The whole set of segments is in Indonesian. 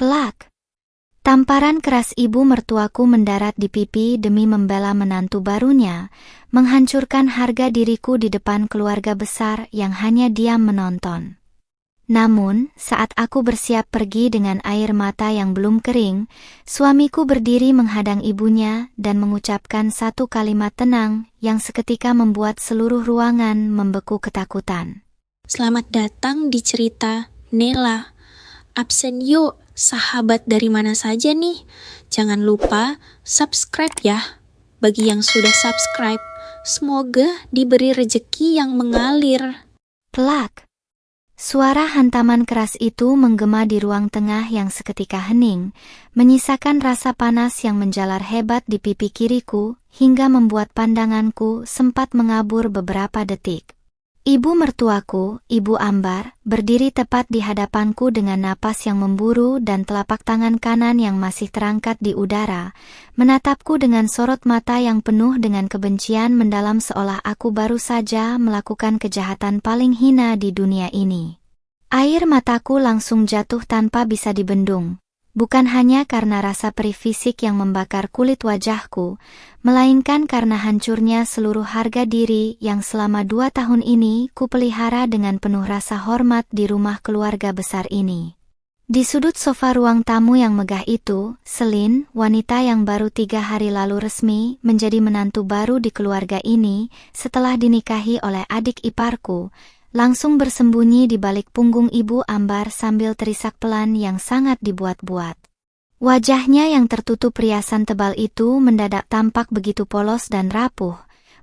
Plak! Tamparan keras ibu mertuaku mendarat di pipi demi membela menantu barunya, menghancurkan harga diriku di depan keluarga besar yang hanya diam menonton. Namun, saat aku bersiap pergi dengan air mata yang belum kering, suamiku berdiri menghadang ibunya dan mengucapkan satu kalimat tenang yang seketika membuat seluruh ruangan membeku ketakutan. Selamat datang di cerita Nela. Absen yuk, sahabat dari mana saja nih? Jangan lupa subscribe ya. Bagi yang sudah subscribe, semoga diberi rejeki yang mengalir. Plak! Suara hantaman keras itu menggema di ruang tengah yang seketika hening, menyisakan rasa panas yang menjalar hebat di pipi kiriku, hingga membuat pandanganku sempat mengabur beberapa detik. Ibu mertuaku, Ibu Ambar, berdiri tepat di hadapanku dengan napas yang memburu dan telapak tangan kanan yang masih terangkat di udara, menatapku dengan sorot mata yang penuh dengan kebencian mendalam seolah aku baru saja melakukan kejahatan paling hina di dunia ini. Air mataku langsung jatuh tanpa bisa dibendung. Bukan hanya karena rasa perih fisik yang membakar kulit wajahku, melainkan karena hancurnya seluruh harga diri yang selama 2 tahun ini kupelihara dengan penuh rasa hormat di rumah keluarga besar ini. Di sudut sofa ruang tamu yang megah itu, Selin, wanita yang baru 3 hari lalu resmi menjadi menantu baru di keluarga ini setelah dinikahi oleh adik iparku, langsung bersembunyi di balik punggung Ibu Ambar sambil terisak pelan yang sangat dibuat-buat. Wajahnya yang tertutup riasan tebal itu mendadak tampak begitu polos dan rapuh,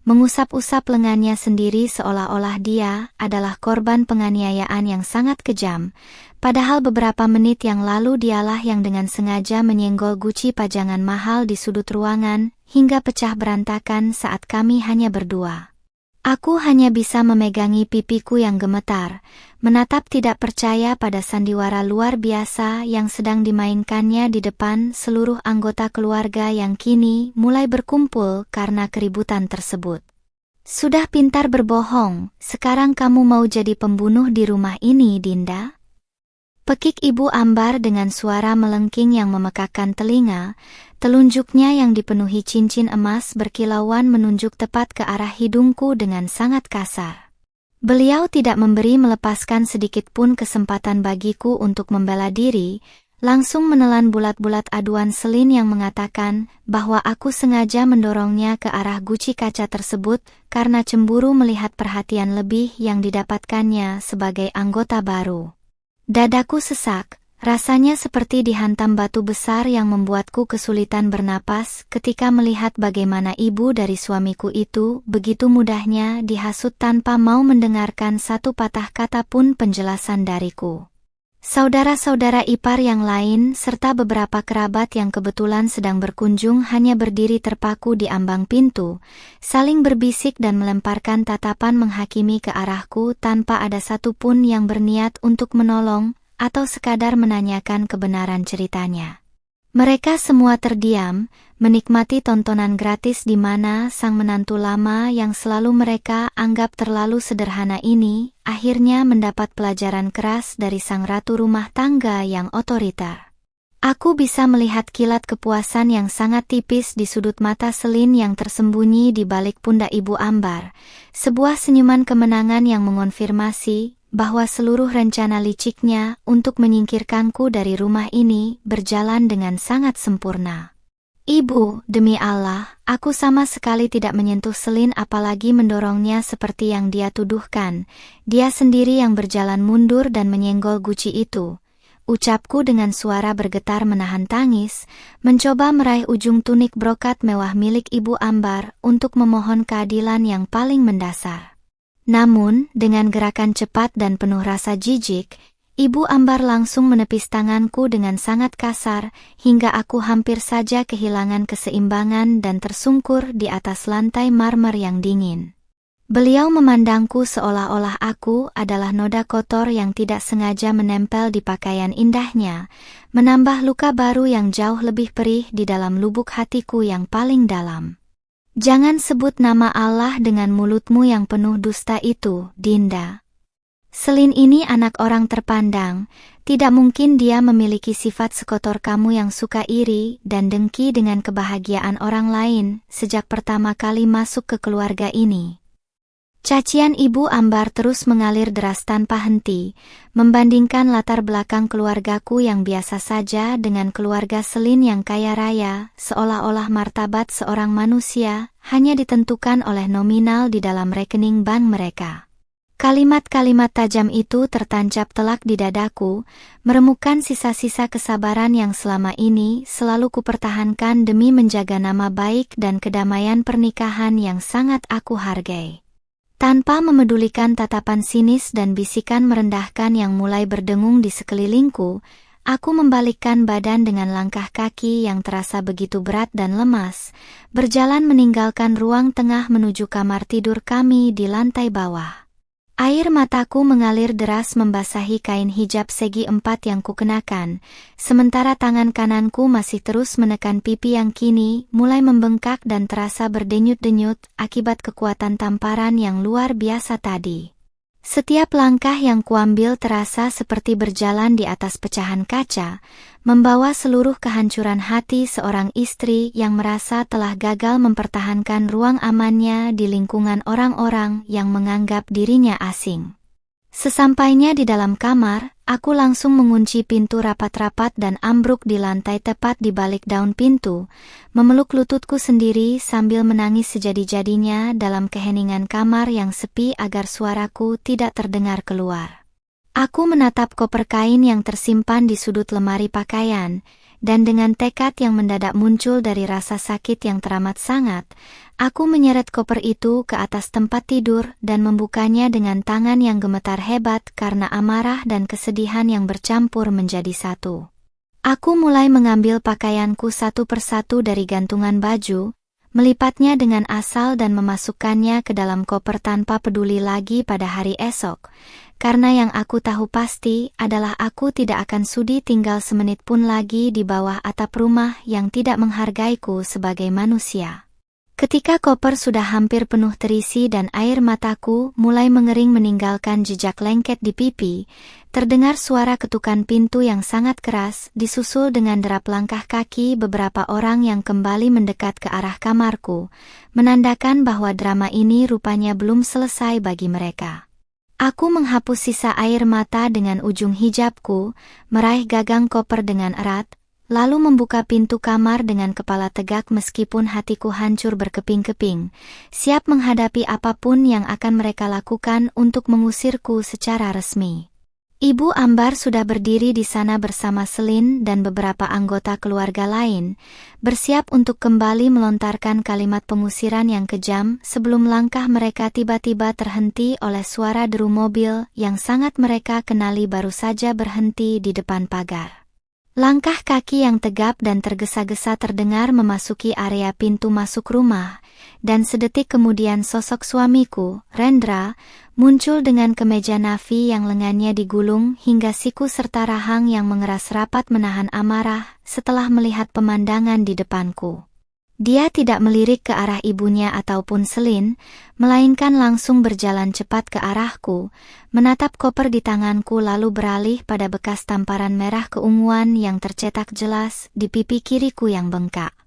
mengusap-usap lengannya sendiri seolah-olah dia adalah korban penganiayaan yang sangat kejam, padahal beberapa menit yang lalu dialah yang dengan sengaja menyenggol guci pajangan mahal di sudut ruangan, hingga pecah berantakan saat kami hanya berdua. Aku hanya bisa memegangi pipiku yang gemetar, menatap tidak percaya pada sandiwara luar biasa yang sedang dimainkannya di depan seluruh anggota keluarga yang kini mulai berkumpul karena keributan tersebut. Sudah pintar berbohong, sekarang kamu mau jadi pembunuh di rumah ini, Dinda? Pekik Ibu Ambar dengan suara melengking yang memekakkan telinga, telunjuknya yang dipenuhi cincin emas berkilauan menunjuk tepat ke arah hidungku dengan sangat kasar. Beliau tidak memberi melepaskan sedikit pun kesempatan bagiku untuk membela diri, langsung menelan bulat-bulat aduan Selin yang mengatakan bahwa aku sengaja mendorongnya ke arah guci kaca tersebut karena cemburu melihat perhatian lebih yang didapatkannya sebagai anggota baru. Dadaku sesak, rasanya seperti dihantam batu besar yang membuatku kesulitan bernapas ketika melihat bagaimana ibu dari suamiku itu begitu mudahnya dihasut tanpa mau mendengarkan satu patah kata pun penjelasan dariku. Saudara-saudara ipar yang lain serta beberapa kerabat yang kebetulan sedang berkunjung hanya berdiri terpaku di ambang pintu, saling berbisik dan melemparkan tatapan menghakimi ke arahku tanpa ada satupun yang berniat untuk menolong atau sekadar menanyakan kebenaran ceritanya. Mereka semua terdiam, menikmati tontonan gratis di mana sang menantu lama yang selalu mereka anggap terlalu sederhana ini, akhirnya mendapat pelajaran keras dari sang ratu rumah tangga yang otoriter. Aku bisa melihat kilat kepuasan yang sangat tipis di sudut mata Selin yang tersembunyi di balik pundak Ibu Ambar, sebuah senyuman kemenangan yang mengonfirmasi bahwa seluruh rencana liciknya untuk menyingkirkanku dari rumah ini berjalan dengan sangat sempurna. Ibu, demi Allah, aku sama sekali tidak menyentuh Selin apalagi mendorongnya seperti yang dia tuduhkan. Dia sendiri yang berjalan mundur dan menyenggol guci itu. Ucapku dengan suara bergetar menahan tangis, mencoba meraih ujung tunik brokat mewah milik Ibu Ambar untuk memohon keadilan yang paling mendasar. Namun, dengan gerakan cepat dan penuh rasa jijik, Ibu Ambar langsung menepis tanganku dengan sangat kasar, hingga aku hampir saja kehilangan keseimbangan dan tersungkur di atas lantai marmer yang dingin. Beliau memandangku seolah-olah aku adalah noda kotor yang tidak sengaja menempel di pakaian indahnya, menambah luka baru yang jauh lebih perih di dalam lubuk hatiku yang paling dalam. Jangan sebut nama Allah dengan mulutmu yang penuh dusta itu, Dinda. Selin ini anak orang terpandang, Tidak mungkin dia memiliki sifat sekotor kamu yang suka iri dan dengki dengan kebahagiaan orang lain sejak pertama kali masuk ke keluarga ini. Cacian Ibu Ambar terus mengalir deras tanpa henti, membandingkan latar belakang keluargaku yang biasa saja dengan keluarga Selin yang kaya raya, seolah-olah martabat seorang manusia hanya ditentukan oleh nominal di dalam rekening bank mereka. Kalimat-kalimat tajam itu tertancap telak di dadaku, meremukkan sisa-sisa kesabaran yang selama ini selalu kupertahankan demi menjaga nama baik dan kedamaian pernikahan yang sangat aku hargai. Tanpa memedulikan tatapan sinis dan bisikan merendahkan yang mulai berdengung di sekelilingku, aku membalikkan badan dengan langkah kaki yang terasa begitu berat dan lemas, berjalan meninggalkan ruang tengah menuju kamar tidur kami di lantai bawah. Air mataku mengalir deras membasahi kain hijab segi 4 yang kukenakan, sementara tangan kananku masih terus menekan pipi yang kini mulai membengkak dan terasa berdenyut-denyut akibat kekuatan tamparan yang luar biasa tadi. Setiap langkah yang kuambil terasa seperti berjalan di atas pecahan kaca, membawa seluruh kehancuran hati seorang istri yang merasa telah gagal mempertahankan ruang amannya di lingkungan orang-orang yang menganggap dirinya asing. Sesampainya di dalam kamar, aku langsung mengunci pintu rapat-rapat dan ambruk di lantai tepat di balik daun pintu, memeluk lututku sendiri sambil menangis sejadi-jadinya dalam keheningan kamar yang sepi agar suaraku tidak terdengar keluar. Aku menatap koper kain yang tersimpan di sudut lemari pakaian, dan dengan tekad yang mendadak muncul dari rasa sakit yang teramat sangat, aku menyeret koper itu ke atas tempat tidur dan membukanya dengan tangan yang gemetar hebat karena amarah dan kesedihan yang bercampur menjadi satu. Aku mulai mengambil pakaianku satu persatu dari gantungan baju, melipatnya dengan asal dan memasukkannya ke dalam koper tanpa peduli lagi pada hari esok, karena yang aku tahu pasti adalah aku tidak akan sudi tinggal semenit pun lagi di bawah atap rumah yang tidak menghargaiku sebagai manusia. Ketika koper sudah hampir penuh terisi dan air mataku mulai mengering meninggalkan jejak lengket di pipi, terdengar suara ketukan pintu yang sangat keras disusul dengan derap langkah kaki beberapa orang yang kembali mendekat ke arah kamarku, menandakan bahwa drama ini rupanya belum selesai bagi mereka. Aku menghapus sisa air mata dengan ujung hijabku, meraih gagang koper dengan erat, lalu membuka pintu kamar dengan kepala tegak meskipun hatiku hancur berkeping-keping, siap menghadapi apapun yang akan mereka lakukan untuk mengusirku secara resmi. Ibu Ambar sudah berdiri di sana bersama Selin dan beberapa anggota keluarga lain, bersiap untuk kembali melontarkan kalimat pengusiran yang kejam sebelum langkah mereka tiba-tiba terhenti oleh suara deru mobil yang sangat mereka kenali baru saja berhenti di depan pagar. Langkah kaki yang tegap dan tergesa-gesa terdengar memasuki area pintu masuk rumah, dan sedetik kemudian sosok suamiku, Rendra, muncul dengan kemeja navy yang lengannya digulung hingga siku serta rahang yang mengeras rapat menahan amarah setelah melihat pemandangan di depanku. Dia tidak melirik ke arah ibunya ataupun Selin, melainkan langsung berjalan cepat ke arahku, menatap koper di tanganku lalu beralih pada bekas tamparan merah keunguan yang tercetak jelas di pipi kiriku yang bengkak.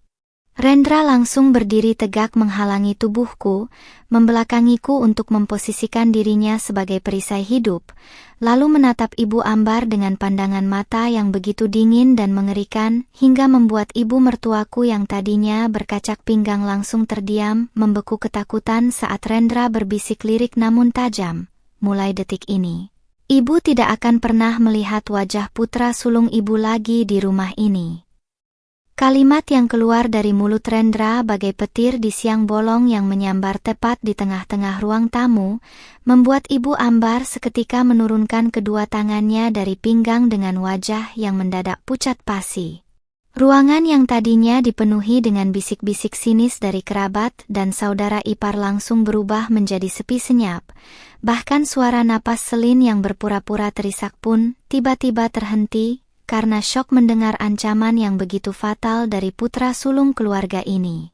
Rendra langsung berdiri tegak menghalangi tubuhku, membelakangiku untuk memposisikan dirinya sebagai perisai hidup, lalu menatap Ibu Ambar dengan pandangan mata yang begitu dingin dan mengerikan hingga membuat ibu mertuaku yang tadinya berkacak pinggang langsung terdiam, membeku ketakutan saat Rendra berbisik lirik namun tajam, "Mulai detik ini, ibu tidak akan pernah melihat wajah putra sulung ibu lagi di rumah ini." Kalimat yang keluar dari mulut Rendra bagai petir di siang bolong yang menyambar tepat di tengah-tengah ruang tamu, membuat Ibu Ambar seketika menurunkan kedua tangannya dari pinggang dengan wajah yang mendadak pucat pasi. Ruangan yang tadinya dipenuhi dengan bisik-bisik sinis dari kerabat dan saudara ipar langsung berubah menjadi sepi senyap, bahkan suara napas Selin yang berpura-pura terisak pun tiba-tiba terhenti, karena syok mendengar ancaman yang begitu fatal dari putra sulung keluarga ini.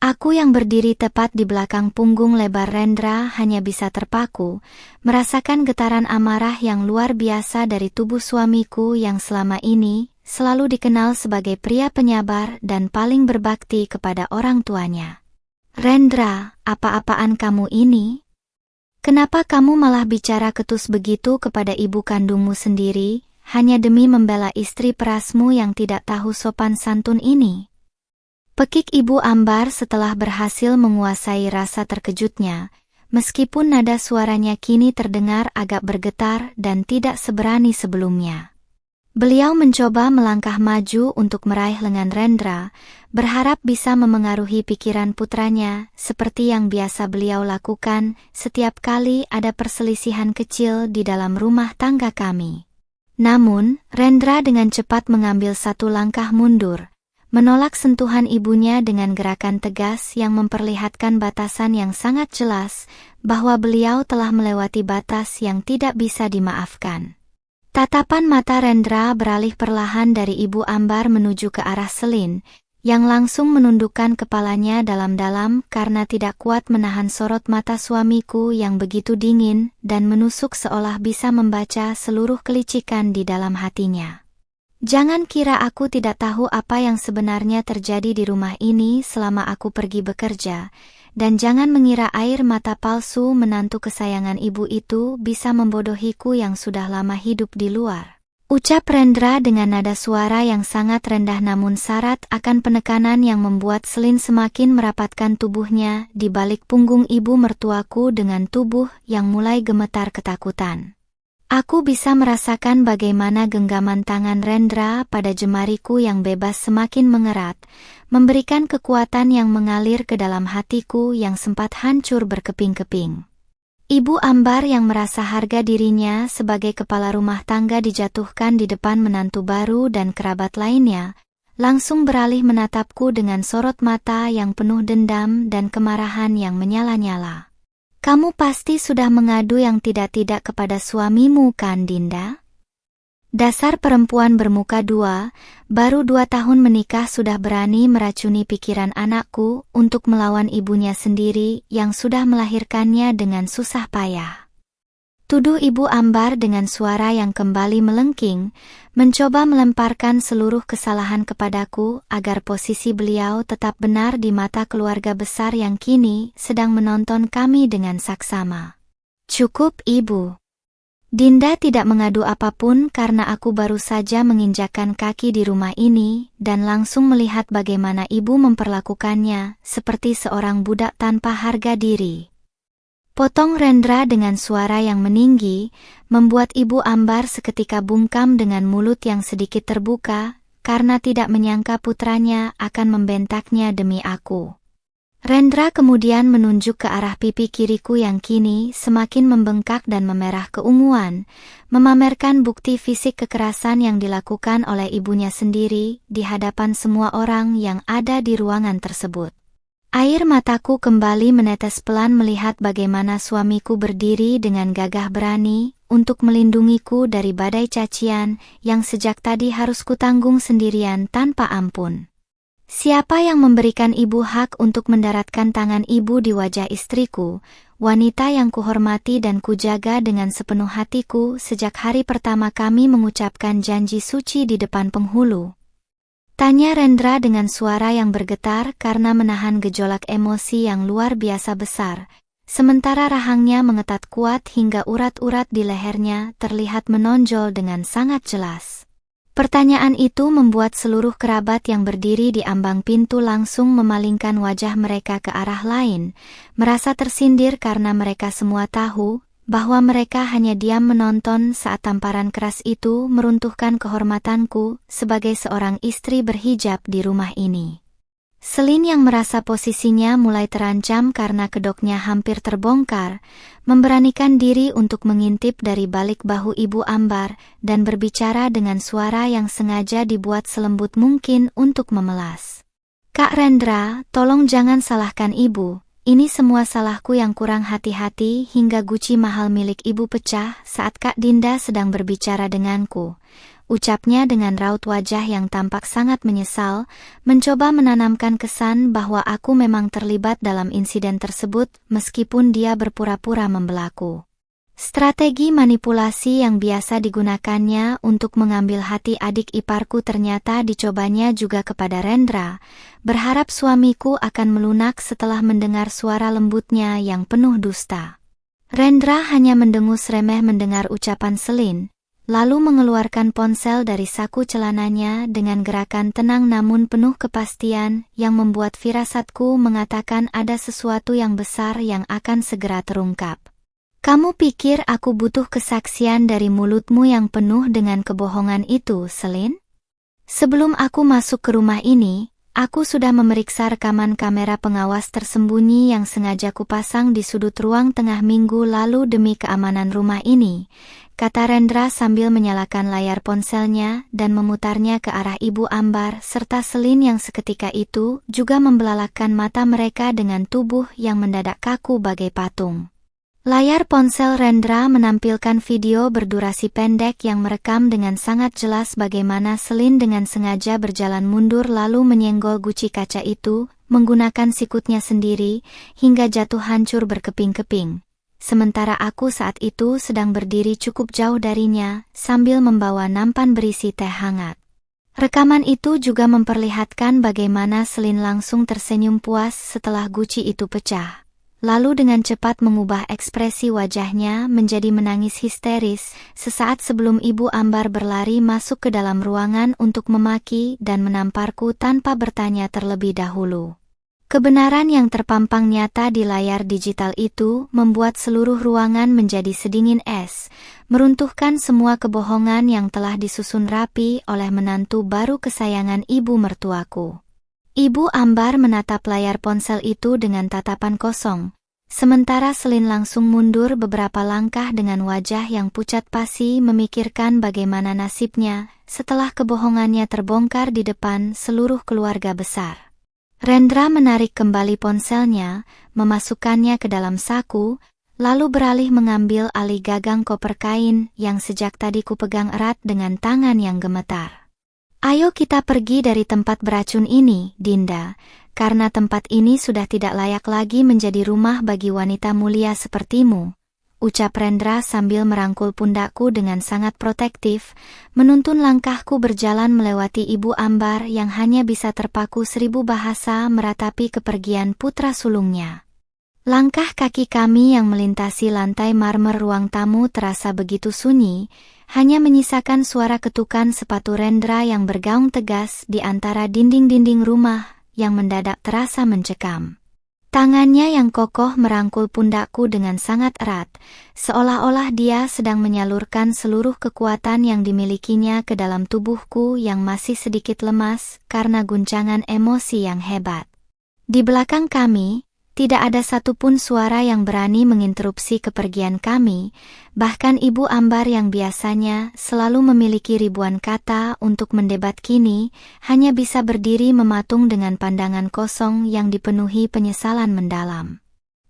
Aku yang berdiri tepat di belakang punggung lebar Rendra hanya bisa terpaku, merasakan getaran amarah yang luar biasa dari tubuh suamiku yang selama ini selalu dikenal sebagai pria penyabar dan paling berbakti kepada orang tuanya. Rendra, apa-apaan kamu ini? Kenapa kamu malah bicara ketus begitu kepada ibu kandungmu sendiri, hanya demi membela istri perasmu yang tidak tahu sopan santun ini? Pekik Ibu Ambar setelah berhasil menguasai rasa terkejutnya, meskipun nada suaranya kini terdengar agak bergetar dan tidak seberani sebelumnya. Beliau mencoba melangkah maju untuk meraih lengan Rendra, berharap bisa memengaruhi pikiran putranya seperti yang biasa beliau lakukan setiap kali ada perselisihan kecil di dalam rumah tangga kami. Namun, Rendra dengan cepat mengambil satu langkah mundur, menolak sentuhan ibunya dengan gerakan tegas yang memperlihatkan batasan yang sangat jelas bahwa beliau telah melewati batas yang tidak bisa dimaafkan. Tatapan mata Rendra beralih perlahan dari Ibu Ambar menuju ke arah Selin, yang langsung menundukkan kepalanya dalam-dalam karena tidak kuat menahan sorot mata suamiku yang begitu dingin dan menusuk seolah bisa membaca seluruh kelicikan di dalam hatinya. Jangan kira aku tidak tahu apa yang sebenarnya terjadi di rumah ini selama aku pergi bekerja, dan jangan mengira air mata palsu menantu kesayangan ibu itu bisa membodohiku yang sudah lama hidup di luar. Ucap Rendra dengan nada suara yang sangat rendah namun syarat akan penekanan yang membuat Selin semakin merapatkan tubuhnya di balik punggung ibu mertuaku dengan tubuh yang mulai gemetar ketakutan. Aku bisa merasakan bagaimana genggaman tangan Rendra pada jemariku yang bebas semakin mengerat, memberikan kekuatan yang mengalir ke dalam hatiku yang sempat hancur berkeping-keping. Ibu Ambar yang merasa harga dirinya sebagai kepala rumah tangga dijatuhkan di depan menantu baru dan kerabat lainnya, langsung beralih menatapku dengan sorot mata yang penuh dendam dan kemarahan yang menyala-nyala. Kamu pasti sudah mengadu yang tidak-tidak kepada suamimu kan, Dinda? Dasar perempuan bermuka dua, baru 2 tahun menikah sudah berani meracuni pikiran anakku untuk melawan ibunya sendiri yang sudah melahirkannya dengan susah payah. Tuduh Ibu Ambar dengan suara yang kembali melengking, mencoba melemparkan seluruh kesalahan kepadaku agar posisi beliau tetap benar di mata keluarga besar yang kini sedang menonton kami dengan saksama. Cukup, Ibu. Dinda tidak mengadu apapun karena aku baru saja menginjakkan kaki di rumah ini dan langsung melihat bagaimana ibu memperlakukannya seperti seorang budak tanpa harga diri. Potong Rendra dengan suara yang meninggi, membuat Ibu Ambar seketika bungkam dengan mulut yang sedikit terbuka, karena tidak menyangka putranya akan membentaknya demi aku. Rendra kemudian menunjuk ke arah pipi kiriku yang kini semakin membengkak dan memerah keunguan, memamerkan bukti fisik kekerasan yang dilakukan oleh ibunya sendiri di hadapan semua orang yang ada di ruangan tersebut. Air mataku kembali menetes pelan melihat bagaimana suamiku berdiri dengan gagah berani untuk melindungiku dari badai cacian yang sejak tadi harus kutanggung sendirian tanpa ampun. Siapa yang memberikan ibu hak untuk mendaratkan tangan ibu di wajah istriku, wanita yang kuhormati dan kujaga dengan sepenuh hatiku sejak hari pertama kami mengucapkan janji suci di depan penghulu? Tanya Rendra dengan suara yang bergetar karena menahan gejolak emosi yang luar biasa besar, sementara rahangnya mengetat kuat hingga urat-urat di lehernya terlihat menonjol dengan sangat jelas. Pertanyaan itu membuat seluruh kerabat yang berdiri di ambang pintu langsung memalingkan wajah mereka ke arah lain, merasa tersindir karena mereka semua tahu bahwa mereka hanya diam menonton saat tamparan keras itu meruntuhkan kehormatanku sebagai seorang istri berhijab di rumah ini. Selin yang merasa posisinya mulai terancam karena kedoknya hampir terbongkar, memberanikan diri untuk mengintip dari balik bahu Ibu Ambar dan berbicara dengan suara yang sengaja dibuat selembut mungkin untuk memelas. Kak Rendra, tolong jangan salahkan Ibu. Ini semua salahku yang kurang hati-hati hingga guci mahal milik ibu pecah saat Kak Dinda sedang berbicara denganku. ucapnya dengan raut wajah yang tampak sangat menyesal, mencoba menanamkan kesan bahwa aku memang terlibat dalam insiden tersebut meskipun dia berpura-pura membelaku. Strategi manipulasi yang biasa digunakannya untuk mengambil hati adik iparku ternyata dicobanya juga kepada Rendra, berharap suamiku akan melunak setelah mendengar suara lembutnya yang penuh dusta. Rendra hanya mendengus remeh mendengar ucapan Selin, lalu mengeluarkan ponsel dari saku celananya dengan gerakan tenang namun penuh kepastian yang membuat firasatku mengatakan ada sesuatu yang besar yang akan segera terungkap. Kamu pikir aku butuh kesaksian dari mulutmu yang penuh dengan kebohongan itu, Selin? Sebelum aku masuk ke rumah ini, aku sudah memeriksa rekaman kamera pengawas tersembunyi yang sengaja kupasang di sudut ruang tengah minggu lalu demi keamanan rumah ini, kata Rendra sambil menyalakan layar ponselnya dan memutarnya ke arah Ibu Ambar serta Selin yang seketika itu juga membelalakkan mata mereka dengan tubuh yang mendadak kaku bagai patung. Layar ponsel Rendra menampilkan video berdurasi pendek yang merekam dengan sangat jelas bagaimana Selin dengan sengaja berjalan mundur lalu menyenggol guci kaca itu, menggunakan sikutnya sendiri, hingga jatuh hancur berkeping-keping. Sementara aku saat itu sedang berdiri cukup jauh darinya, sambil membawa nampan berisi teh hangat. Rekaman itu juga memperlihatkan bagaimana Selin langsung tersenyum puas setelah guci itu pecah. Lalu dengan cepat mengubah ekspresi wajahnya menjadi menangis histeris, sesaat sebelum Ibu Ambar berlari masuk ke dalam ruangan untuk memaki dan menamparku tanpa bertanya terlebih dahulu. Kebenaran yang terpampang nyata di layar digital itu membuat seluruh ruangan menjadi sedingin es, meruntuhkan semua kebohongan yang telah disusun rapi oleh menantu baru kesayangan ibu mertuaku. Ibu Ambar menatap layar ponsel itu dengan tatapan kosong, sementara Selin langsung mundur beberapa langkah dengan wajah yang pucat pasi memikirkan bagaimana nasibnya setelah kebohongannya terbongkar di depan seluruh keluarga besar. Rendra menarik kembali ponselnya, memasukkannya ke dalam saku, lalu beralih mengambil alih gagang koper kain yang sejak tadi kupegang erat dengan tangan yang gemetar. Ayo kita pergi dari tempat beracun ini, Dinda, karena tempat ini sudah tidak layak lagi menjadi rumah bagi wanita mulia sepertimu, ucap Rendra sambil merangkul pundakku dengan sangat protektif, menuntun langkahku berjalan melewati Ibu Ambar yang hanya bisa terpaku 1000 bahasa meratapi kepergian putra sulungnya. Langkah kaki kami yang melintasi lantai marmer ruang tamu terasa begitu sunyi, hanya menyisakan suara ketukan sepatu Rendra yang bergaung tegas di antara dinding-dinding rumah yang mendadak terasa mencekam. Tangannya yang kokoh merangkul pundakku dengan sangat erat, seolah-olah dia sedang menyalurkan seluruh kekuatan yang dimilikinya ke dalam tubuhku yang masih sedikit lemas karena guncangan emosi yang hebat. Di belakang kami, tidak ada satupun suara yang berani menginterupsi kepergian kami, bahkan Ibu Ambar yang biasanya selalu memiliki ribuan kata untuk mendebat kini, hanya bisa berdiri mematung dengan pandangan kosong yang dipenuhi penyesalan mendalam.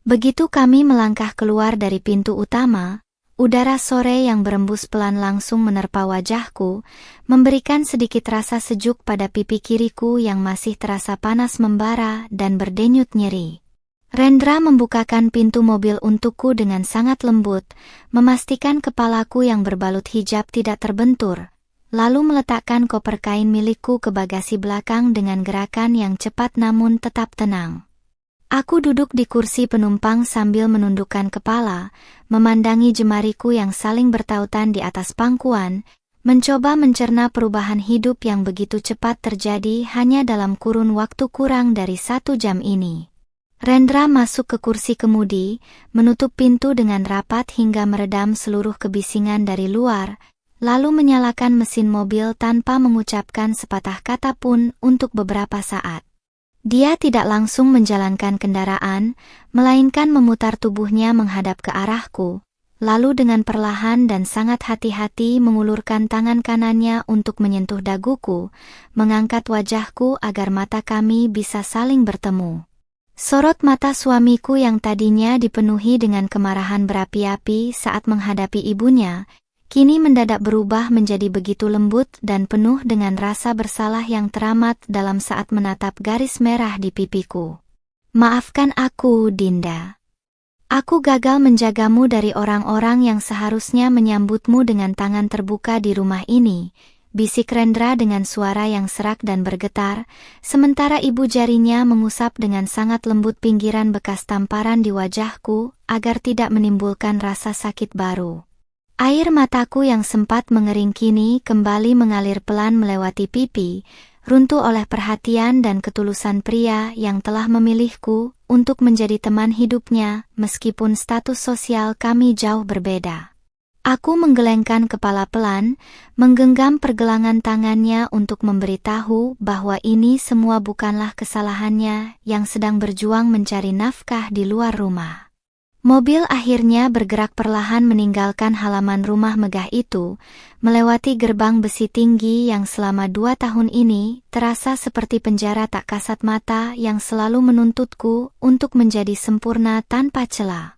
Begitu kami melangkah keluar dari pintu utama, udara sore yang berembus pelan langsung menerpa wajahku, memberikan sedikit rasa sejuk pada pipi kiriku yang masih terasa panas membara dan berdenyut nyeri. Rendra membukakan pintu mobil untukku dengan sangat lembut, memastikan kepalaku yang berbalut hijab tidak terbentur, lalu meletakkan koper kain milikku ke bagasi belakang dengan gerakan yang cepat namun tetap tenang. Aku duduk di kursi penumpang sambil menundukkan kepala, memandangi jemariku yang saling bertautan di atas pangkuan, mencoba mencerna perubahan hidup yang begitu cepat terjadi hanya dalam kurun waktu kurang dari 1 jam ini. Rendra masuk ke kursi kemudi, menutup pintu dengan rapat hingga meredam seluruh kebisingan dari luar, lalu menyalakan mesin mobil tanpa mengucapkan sepatah kata pun untuk beberapa saat. Dia tidak langsung menjalankan kendaraan, melainkan memutar tubuhnya menghadap ke arahku, lalu dengan perlahan dan sangat hati-hati mengulurkan tangan kanannya untuk menyentuh daguku, mengangkat wajahku agar mata kami bisa saling bertemu. Sorot mata suamiku yang tadinya dipenuhi dengan kemarahan berapi-api saat menghadapi ibunya, kini mendadak berubah menjadi begitu lembut dan penuh dengan rasa bersalah yang teramat dalam saat menatap garis merah di pipiku. Maafkan aku, Dinda. Aku gagal menjagamu dari orang-orang yang seharusnya menyambutmu dengan tangan terbuka di rumah ini, bisik Rendra dengan suara yang serak dan bergetar, sementara ibu jarinya mengusap dengan sangat lembut pinggiran bekas tamparan di wajahku, agar tidak menimbulkan rasa sakit baru. Air mataku yang sempat mengering kini kembali mengalir pelan melewati pipi, runtuh oleh perhatian dan ketulusan pria yang telah memilihku untuk menjadi teman hidupnya, meskipun status sosial kami jauh berbeda. Aku menggelengkan kepala pelan, menggenggam pergelangan tangannya untuk memberitahu bahwa ini semua bukanlah kesalahannya yang sedang berjuang mencari nafkah di luar rumah. Mobil akhirnya bergerak perlahan meninggalkan halaman rumah megah itu, melewati gerbang besi tinggi yang selama 2 tahun ini terasa seperti penjara tak kasat mata yang selalu menuntutku untuk menjadi sempurna tanpa celah.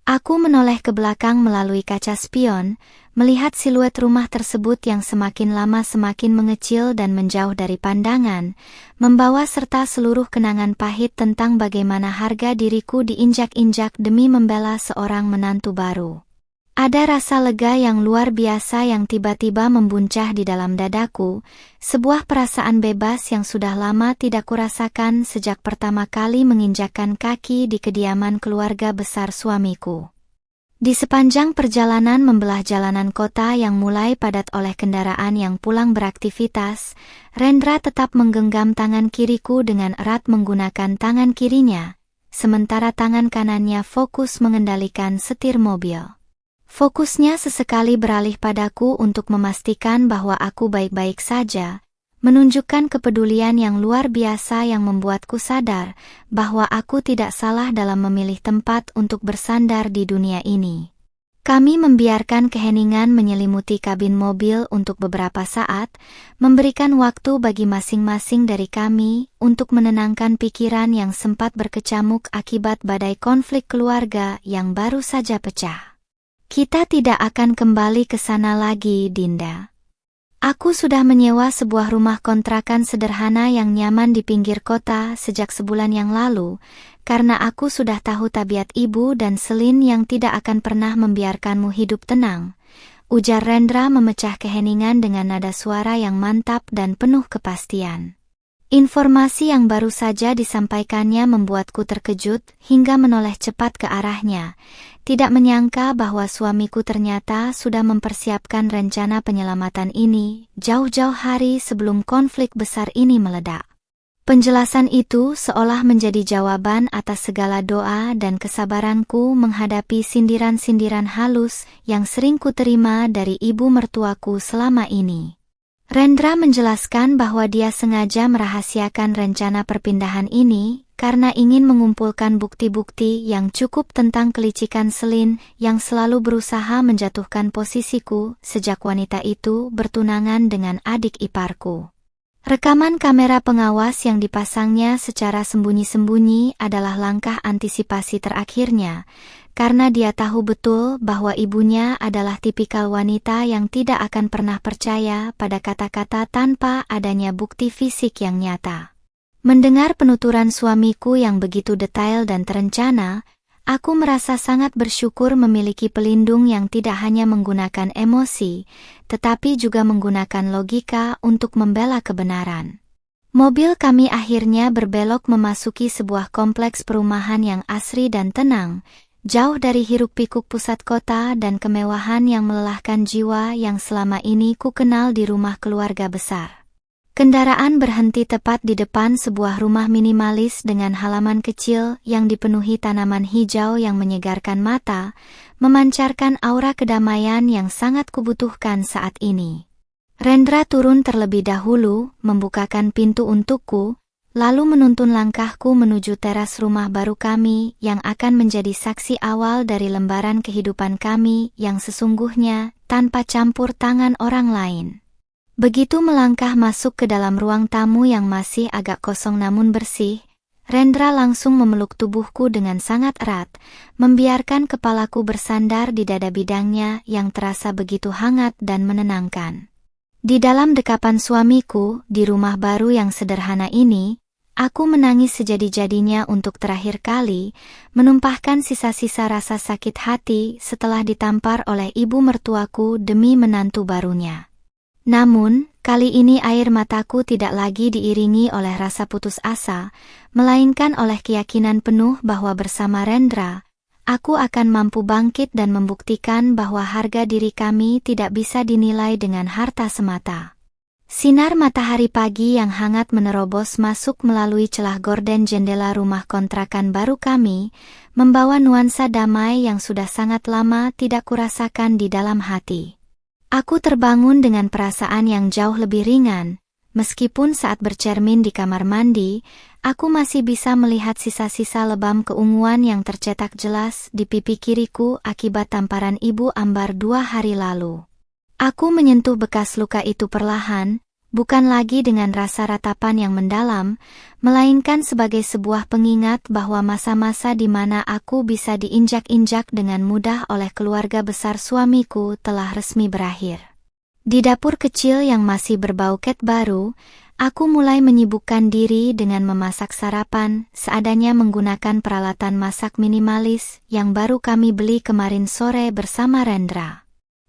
Aku menoleh ke belakang melalui kaca spion, melihat siluet rumah tersebut yang semakin lama semakin mengecil dan menjauh dari pandangan, membawa serta seluruh kenangan pahit tentang bagaimana harga diriku diinjak-injak demi membela seorang menantu baru. Ada rasa lega yang luar biasa yang tiba-tiba membuncah di dalam dadaku, sebuah perasaan bebas yang sudah lama tidak kurasakan sejak pertama kali menginjakkan kaki di kediaman keluarga besar suamiku. Di sepanjang perjalanan membelah jalanan kota yang mulai padat oleh kendaraan yang pulang beraktivitas, Rendra tetap menggenggam tangan kiriku dengan erat menggunakan tangan kirinya, sementara tangan kanannya fokus mengendalikan setir mobil. Fokusnya sesekali beralih padaku untuk memastikan bahwa aku baik-baik saja, menunjukkan kepedulian yang luar biasa yang membuatku sadar bahwa aku tidak salah dalam memilih tempat untuk bersandar di dunia ini. Kami membiarkan keheningan menyelimuti kabin mobil untuk beberapa saat, memberikan waktu bagi masing-masing dari kami untuk menenangkan pikiran yang sempat berkecamuk akibat badai konflik keluarga yang baru saja pecah. Kita tidak akan kembali ke sana lagi, Dinda. Aku sudah menyewa sebuah rumah kontrakan sederhana yang nyaman di pinggir kota sejak sebulan yang lalu, karena aku sudah tahu tabiat ibu dan Selin yang tidak akan pernah membiarkanmu hidup tenang, ujar Rendra memecah keheningan dengan nada suara yang mantap dan penuh kepastian. Informasi yang baru saja disampaikannya membuatku terkejut hingga menoleh cepat ke arahnya, tidak menyangka bahwa suamiku ternyata sudah mempersiapkan rencana penyelamatan ini jauh-jauh hari sebelum konflik besar ini meledak. Penjelasan itu seolah menjadi jawaban atas segala doa dan kesabaranku menghadapi sindiran-sindiran halus yang sering kuterima dari ibu mertuaku selama ini. Rendra menjelaskan bahwa dia sengaja merahasiakan rencana perpindahan ini karena ingin mengumpulkan bukti-bukti yang cukup tentang kelicikan Selin yang selalu berusaha menjatuhkan posisiku sejak wanita itu bertunangan dengan adik iparku. Rekaman kamera pengawas yang dipasangnya secara sembunyi-sembunyi adalah langkah antisipasi terakhirnya, karena dia tahu betul bahwa ibunya adalah tipikal wanita yang tidak akan pernah percaya pada kata-kata tanpa adanya bukti fisik yang nyata. Mendengar penuturan suamiku yang begitu detail dan terencana, aku merasa sangat bersyukur memiliki pelindung yang tidak hanya menggunakan emosi, tetapi juga menggunakan logika untuk membela kebenaran. Mobil kami akhirnya berbelok memasuki sebuah kompleks perumahan yang asri dan tenang, jauh dari hiruk-pikuk pusat kota dan kemewahan yang melelahkan jiwa yang selama ini ku kenal di rumah keluarga besar. Kendaraan berhenti tepat di depan sebuah rumah minimalis dengan halaman kecil yang dipenuhi tanaman hijau yang menyegarkan mata, memancarkan aura kedamaian yang sangat kubutuhkan saat ini. Rendra turun terlebih dahulu, membukakan pintu untukku, lalu menuntun langkahku menuju teras rumah baru kami yang akan menjadi saksi awal dari lembaran kehidupan kami yang sesungguhnya tanpa campur tangan orang lain. Begitu melangkah masuk ke dalam ruang tamu yang masih agak kosong namun bersih, Rendra langsung memeluk tubuhku dengan sangat erat, membiarkan kepalaku bersandar di dada bidangnya yang terasa begitu hangat dan menenangkan. Di dalam dekapan suamiku, di rumah baru yang sederhana ini, aku menangis sejadi-jadinya untuk terakhir kali, menumpahkan sisa-sisa rasa sakit hati setelah ditampar oleh ibu mertuaku demi menantu barunya. Namun, kali ini air mataku tidak lagi diiringi oleh rasa putus asa, melainkan oleh keyakinan penuh bahwa bersama Rendra, aku akan mampu bangkit dan membuktikan bahwa harga diri kami tidak bisa dinilai dengan harta semata. Sinar matahari pagi yang hangat menerobos masuk melalui celah gorden jendela rumah kontrakan baru kami, membawa nuansa damai yang sudah sangat lama tidak kurasakan di dalam hati. Aku terbangun dengan perasaan yang jauh lebih ringan, meskipun saat bercermin di kamar mandi, aku masih bisa melihat sisa-sisa lebam keunguan yang tercetak jelas di pipi kiriku akibat tamparan Ibu Ambar 2 hari lalu. Aku menyentuh bekas luka itu perlahan, bukan lagi dengan rasa ratapan yang mendalam, melainkan sebagai sebuah pengingat bahwa masa-masa di mana aku bisa diinjak-injak dengan mudah oleh keluarga besar suamiku telah resmi berakhir. Di dapur kecil yang masih berbau cat baru, aku mulai menyibukkan diri dengan memasak sarapan, seadanya menggunakan peralatan masak minimalis yang baru kami beli kemarin sore bersama Rendra.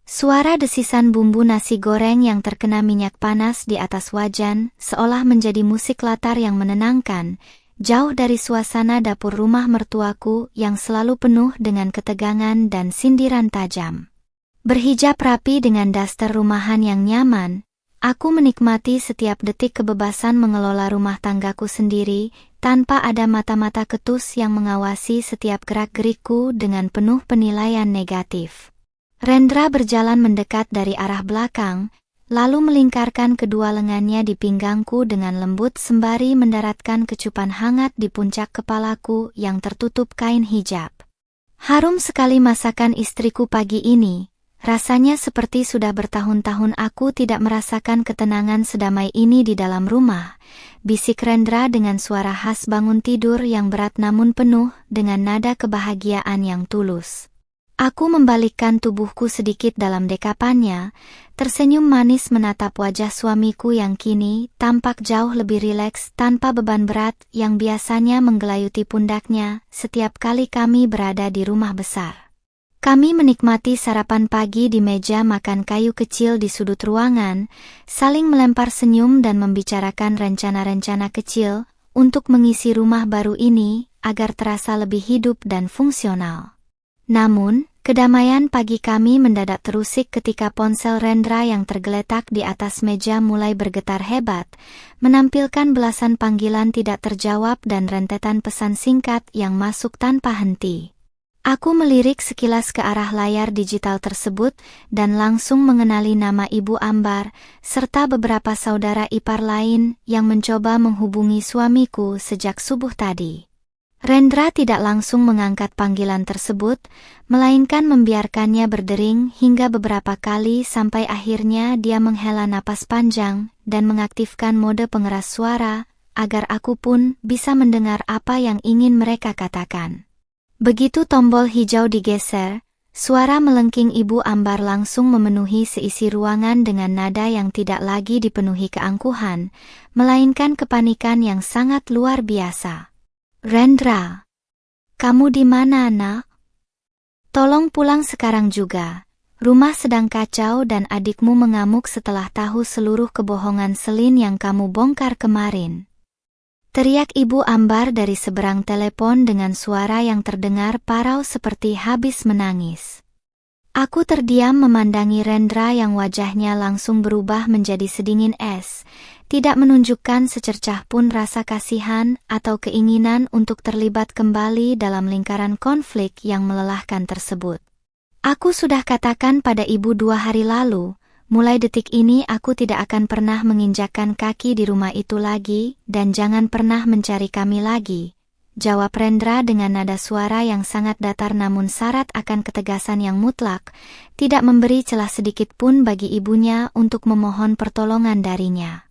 Suara desisan bumbu nasi goreng yang terkena minyak panas di atas wajan seolah menjadi musik latar yang menenangkan, jauh dari suasana dapur rumah mertuaku yang selalu penuh dengan ketegangan dan sindiran tajam. Berhijab rapi dengan daster rumahan yang nyaman, aku menikmati setiap detik kebebasan mengelola rumah tanggaku sendiri, tanpa ada mata-mata ketus yang mengawasi setiap gerak-gerikku dengan penuh penilaian negatif. Rendra berjalan mendekat dari arah belakang, lalu melingkarkan kedua lengannya di pinggangku dengan lembut sembari mendaratkan kecupan hangat di puncak kepalaku yang tertutup kain hijab. Harum sekali masakan istriku pagi ini, rasanya seperti sudah bertahun-tahun aku tidak merasakan ketenangan sedamai ini di dalam rumah, bisik Rendra dengan suara khas bangun tidur yang berat namun penuh dengan nada kebahagiaan yang tulus. Aku membalikkan tubuhku sedikit dalam dekapannya, tersenyum manis menatap wajah suamiku yang kini tampak jauh lebih rileks tanpa beban berat yang biasanya menggelayuti pundaknya setiap kali kami berada di rumah besar. Kami menikmati sarapan pagi di meja makan kayu kecil di sudut ruangan, saling melempar senyum dan membicarakan rencana-rencana kecil untuk mengisi rumah baru ini agar terasa lebih hidup dan fungsional. Namun, kedamaian pagi kami mendadak terusik ketika ponsel Rendra yang tergeletak di atas meja mulai bergetar hebat, menampilkan belasan panggilan tidak terjawab dan rentetan pesan singkat yang masuk tanpa henti. Aku melirik sekilas ke arah layar digital tersebut dan langsung mengenali nama Ibu Ambar, serta beberapa saudara ipar lain yang mencoba menghubungi suamiku sejak subuh tadi. Rendra tidak langsung mengangkat panggilan tersebut, melainkan membiarkannya berdering hingga beberapa kali sampai akhirnya dia menghela napas panjang dan mengaktifkan mode pengeras suara, agar aku pun bisa mendengar apa yang ingin mereka katakan. Begitu tombol hijau digeser, suara melengking Ibu Ambar langsung memenuhi seisi ruangan dengan nada yang tidak lagi dipenuhi keangkuhan, melainkan kepanikan yang sangat luar biasa. Rendra, kamu di mana, nak? Tolong pulang sekarang juga. Rumah sedang kacau dan adikmu mengamuk setelah tahu seluruh kebohongan Selin yang kamu bongkar kemarin. Teriak Ibu Ambar dari seberang telepon dengan suara yang terdengar parau seperti habis menangis. Aku terdiam memandangi Rendra yang wajahnya langsung berubah menjadi sedingin es, tidak menunjukkan secercah pun rasa kasihan atau keinginan untuk terlibat kembali dalam lingkaran konflik yang melelahkan tersebut. Aku sudah katakan pada ibu 2 hari lalu, mulai detik ini aku tidak akan pernah menginjakkan kaki di rumah itu lagi dan jangan pernah mencari kami lagi, jawab Rendra dengan nada suara yang sangat datar namun syarat akan ketegasan yang mutlak, tidak memberi celah sedikit pun bagi ibunya untuk memohon pertolongan darinya.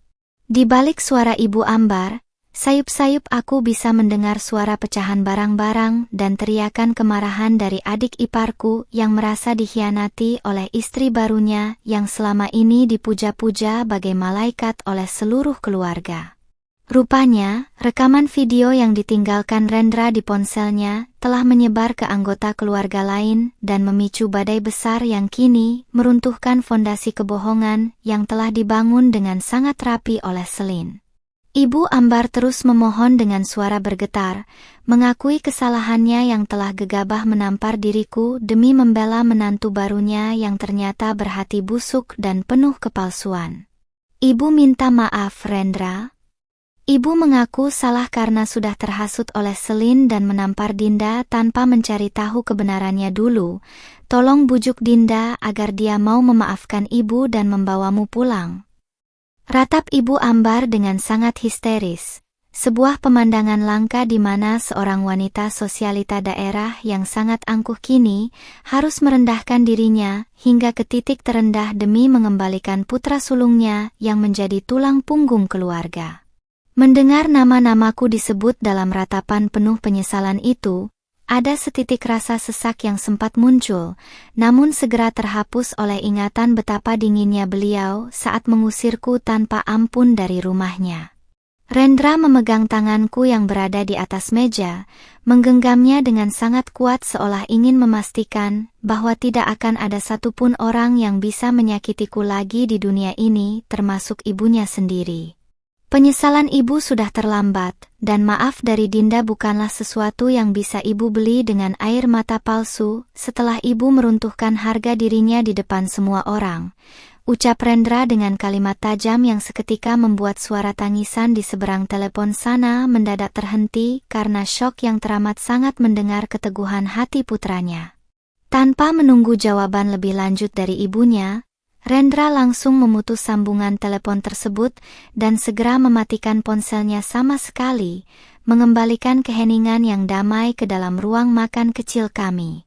Di balik suara Ibu Ambar, Sayup-sayup aku bisa mendengar suara pecahan barang-barang dan teriakan kemarahan dari adik iparku yang merasa dikhianati oleh istri barunya yang selama ini dipuja-puja bagai malaikat oleh seluruh keluarga. Rupanya, rekaman video yang ditinggalkan Rendra di ponselnya telah menyebar ke anggota keluarga lain dan memicu badai besar yang kini meruntuhkan fondasi kebohongan yang telah dibangun dengan sangat rapi oleh Selin. Ibu Ambar terus memohon dengan suara bergetar, mengakui kesalahannya yang telah gegabah menampar diriku demi membela menantu barunya yang ternyata berhati busuk dan penuh kepalsuan. Ibu minta maaf, Rendra. Ibu mengaku salah karena sudah terhasut oleh Selin dan menampar Dinda tanpa mencari tahu kebenarannya dulu. Tolong bujuk Dinda agar dia mau memaafkan ibu dan membawamu pulang. Ratap Ibu Ambar dengan sangat histeris. Sebuah pemandangan langka di mana seorang wanita sosialita daerah yang sangat angkuh kini harus merendahkan dirinya hingga ke titik terendah demi mengembalikan putra sulungnya yang menjadi tulang punggung keluarga. Mendengar nama-namaku disebut dalam ratapan penuh penyesalan itu, ada setitik rasa sesak yang sempat muncul, namun segera terhapus oleh ingatan betapa dinginnya beliau saat mengusirku tanpa ampun dari rumahnya. Rendra memegang tanganku yang berada di atas meja, menggenggamnya dengan sangat kuat seolah ingin memastikan bahwa tidak akan ada satupun orang yang bisa menyakitiku lagi di dunia ini, termasuk ibunya sendiri. Penyesalan ibu sudah terlambat, dan maaf dari Dinda bukanlah sesuatu yang bisa ibu beli dengan air mata palsu setelah ibu meruntuhkan harga dirinya di depan semua orang. Ucap Rendra dengan kalimat tajam yang seketika membuat suara tangisan di seberang telepon sana mendadak terhenti karena syok yang teramat sangat mendengar keteguhan hati putranya. Tanpa menunggu jawaban lebih lanjut dari ibunya, Rendra langsung memutus sambungan telepon tersebut dan segera mematikan ponselnya sama sekali, mengembalikan keheningan yang damai ke dalam ruang makan kecil kami.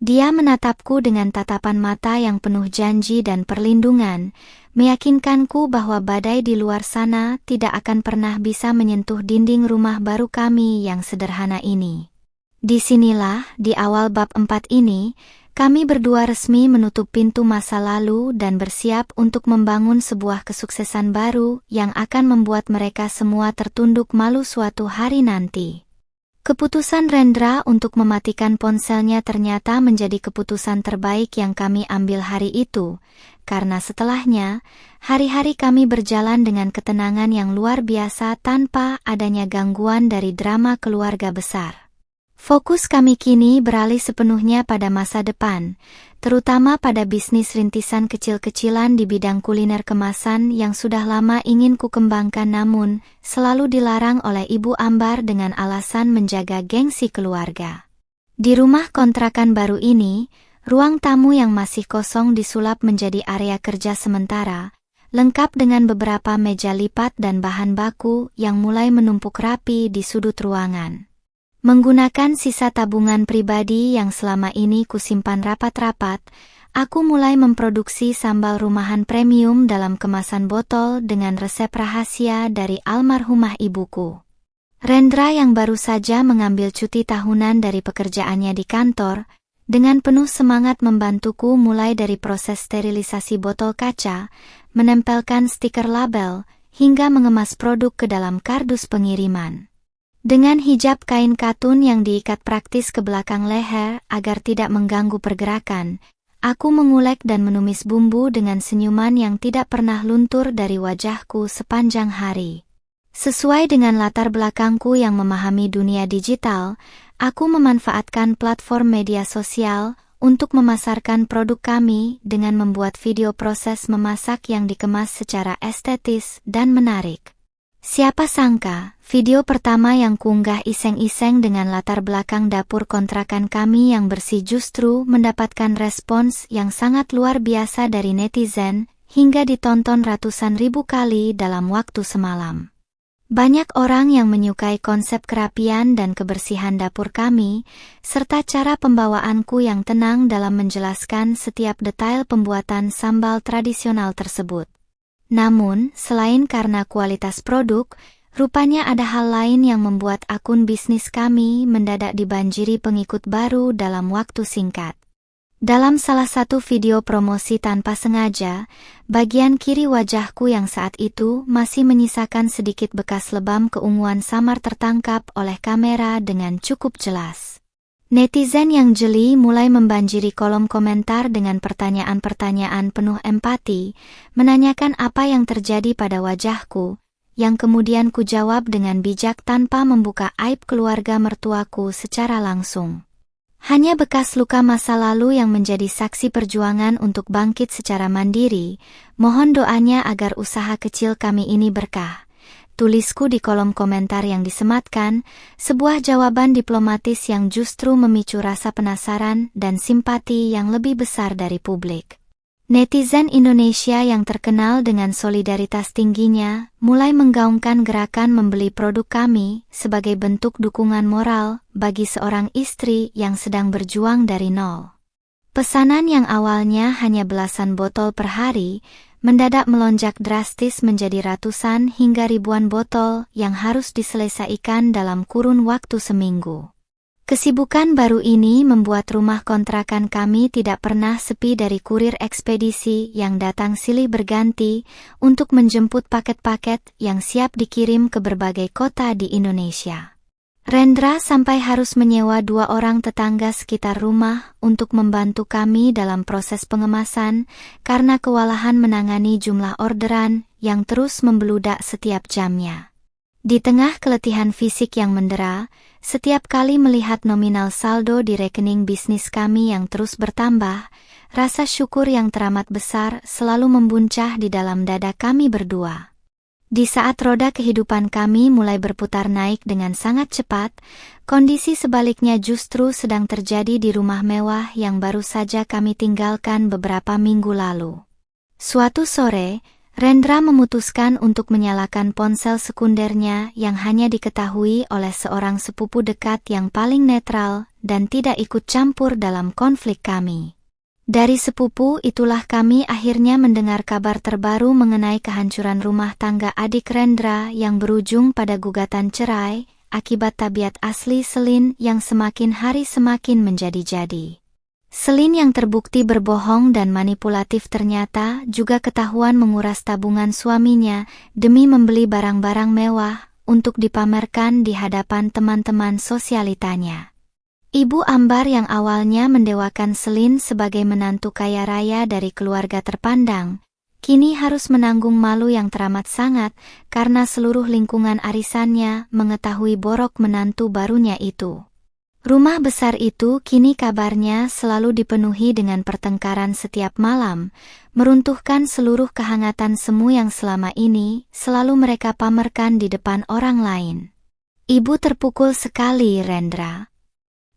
Dia menatapku dengan tatapan mata yang penuh janji dan perlindungan, meyakinkanku bahwa badai di luar sana tidak akan pernah bisa menyentuh dinding rumah baru kami yang sederhana ini. Disinilah, di awal bab 4 ini, kami berdua resmi menutup pintu masa lalu dan bersiap untuk membangun sebuah kesuksesan baru yang akan membuat mereka semua tertunduk malu suatu hari nanti. Keputusan Rendra untuk mematikan ponselnya ternyata menjadi keputusan terbaik yang kami ambil hari itu, karena setelahnya, hari-hari kami berjalan dengan ketenangan yang luar biasa tanpa adanya gangguan dari drama keluarga besar. Fokus kami kini beralih sepenuhnya pada masa depan, terutama pada bisnis rintisan kecil-kecilan di bidang kuliner kemasan yang sudah lama ingin ku kembangkan namun selalu dilarang oleh Ibu Ambar dengan alasan menjaga gengsi keluarga. Di rumah kontrakan baru ini, ruang tamu yang masih kosong disulap menjadi area kerja sementara, lengkap dengan beberapa meja lipat dan bahan baku yang mulai menumpuk rapi di sudut ruangan. Menggunakan sisa tabungan pribadi yang selama ini kusimpan rapat-rapat, aku mulai memproduksi sambal rumahan premium dalam kemasan botol dengan resep rahasia dari almarhumah ibuku. Rendra yang baru saja mengambil cuti tahunan dari pekerjaannya di kantor, dengan penuh semangat membantuku mulai dari proses sterilisasi botol kaca, menempelkan stiker label, hingga mengemas produk ke dalam kardus pengiriman. Dengan hijab kain katun yang diikat praktis ke belakang leher agar tidak mengganggu pergerakan, aku mengulek dan menumis bumbu dengan senyuman yang tidak pernah luntur dari wajahku sepanjang hari. Sesuai dengan latar belakangku yang memahami dunia digital, aku memanfaatkan platform media sosial untuk memasarkan produk kami dengan membuat video proses memasak yang dikemas secara estetis dan menarik. Siapa sangka, video pertama yang kuunggah iseng-iseng dengan latar belakang dapur kontrakan kami yang bersih justru mendapatkan respons yang sangat luar biasa dari netizen, hingga ditonton ratusan ribu kali dalam waktu semalam. Banyak orang yang menyukai konsep kerapian dan kebersihan dapur kami, serta cara pembawaanku yang tenang dalam menjelaskan setiap detail pembuatan sambal tradisional tersebut. Namun, selain karena kualitas produk, Rupanya ada hal lain yang membuat akun bisnis kami mendadak dibanjiri pengikut baru dalam waktu singkat. Dalam salah satu video promosi tanpa sengaja, bagian kiri wajahku yang saat itu masih menyisakan sedikit bekas lebam keunguan samar tertangkap oleh kamera dengan cukup jelas. Netizen yang jeli mulai membanjiri kolom komentar dengan pertanyaan-pertanyaan penuh empati, menanyakan apa yang terjadi pada wajahku, yang kemudian kujawab dengan bijak tanpa membuka aib keluarga mertuaku secara langsung. Hanya bekas luka masa lalu yang menjadi saksi perjuangan untuk bangkit secara mandiri. Mohon doanya agar usaha kecil kami ini berkah. Tulisku di kolom komentar yang disematkan, sebuah jawaban diplomatis yang justru memicu rasa penasaran dan simpati yang lebih besar dari publik. Netizen Indonesia yang terkenal dengan solidaritas tingginya mulai menggaungkan gerakan membeli produk kami sebagai bentuk dukungan moral bagi seorang istri yang sedang berjuang dari nol. Pesanan yang awalnya hanya belasan botol per hari, mendadak melonjak drastis menjadi ratusan hingga ribuan botol yang harus diselesaikan dalam kurun waktu seminggu. Kesibukan baru ini membuat rumah kontrakan kami tidak pernah sepi dari kurir ekspedisi yang datang silih berganti untuk menjemput paket-paket yang siap dikirim ke berbagai kota di Indonesia. Rendra sampai harus menyewa 2 orang tetangga sekitar rumah untuk membantu kami dalam proses pengemasan karena kewalahan menangani jumlah orderan yang terus membeludak setiap jamnya. Di tengah keletihan fisik yang mendera, setiap kali melihat nominal saldo di rekening bisnis kami yang terus bertambah, rasa syukur yang teramat besar selalu membuncah di dalam dada kami berdua. Di saat roda kehidupan kami mulai berputar naik dengan sangat cepat, kondisi sebaliknya justru sedang terjadi di rumah mewah yang baru saja kami tinggalkan beberapa minggu lalu. Suatu sore, Rendra memutuskan untuk menyalakan ponsel sekundernya yang hanya diketahui oleh seorang sepupu dekat yang paling netral dan tidak ikut campur dalam konflik kami. Dari sepupu itulah kami akhirnya mendengar kabar terbaru mengenai kehancuran rumah tangga adik Rendra yang berujung pada gugatan cerai akibat tabiat asli Selin yang semakin hari semakin menjadi-jadi. Selin yang terbukti berbohong dan manipulatif ternyata juga ketahuan menguras tabungan suaminya demi membeli barang-barang mewah untuk dipamerkan di hadapan teman-teman sosialitanya. Ibu Ambar yang awalnya mendewakan Selin sebagai menantu kaya raya dari keluarga terpandang, kini harus menanggung malu yang teramat sangat karena seluruh lingkungan arisannya mengetahui borok menantu barunya itu. Rumah besar itu kini kabarnya selalu dipenuhi dengan pertengkaran setiap malam, meruntuhkan seluruh kehangatan semu yang selama ini selalu mereka pamerkan di depan orang lain. Ibu terpukul sekali, Rendra.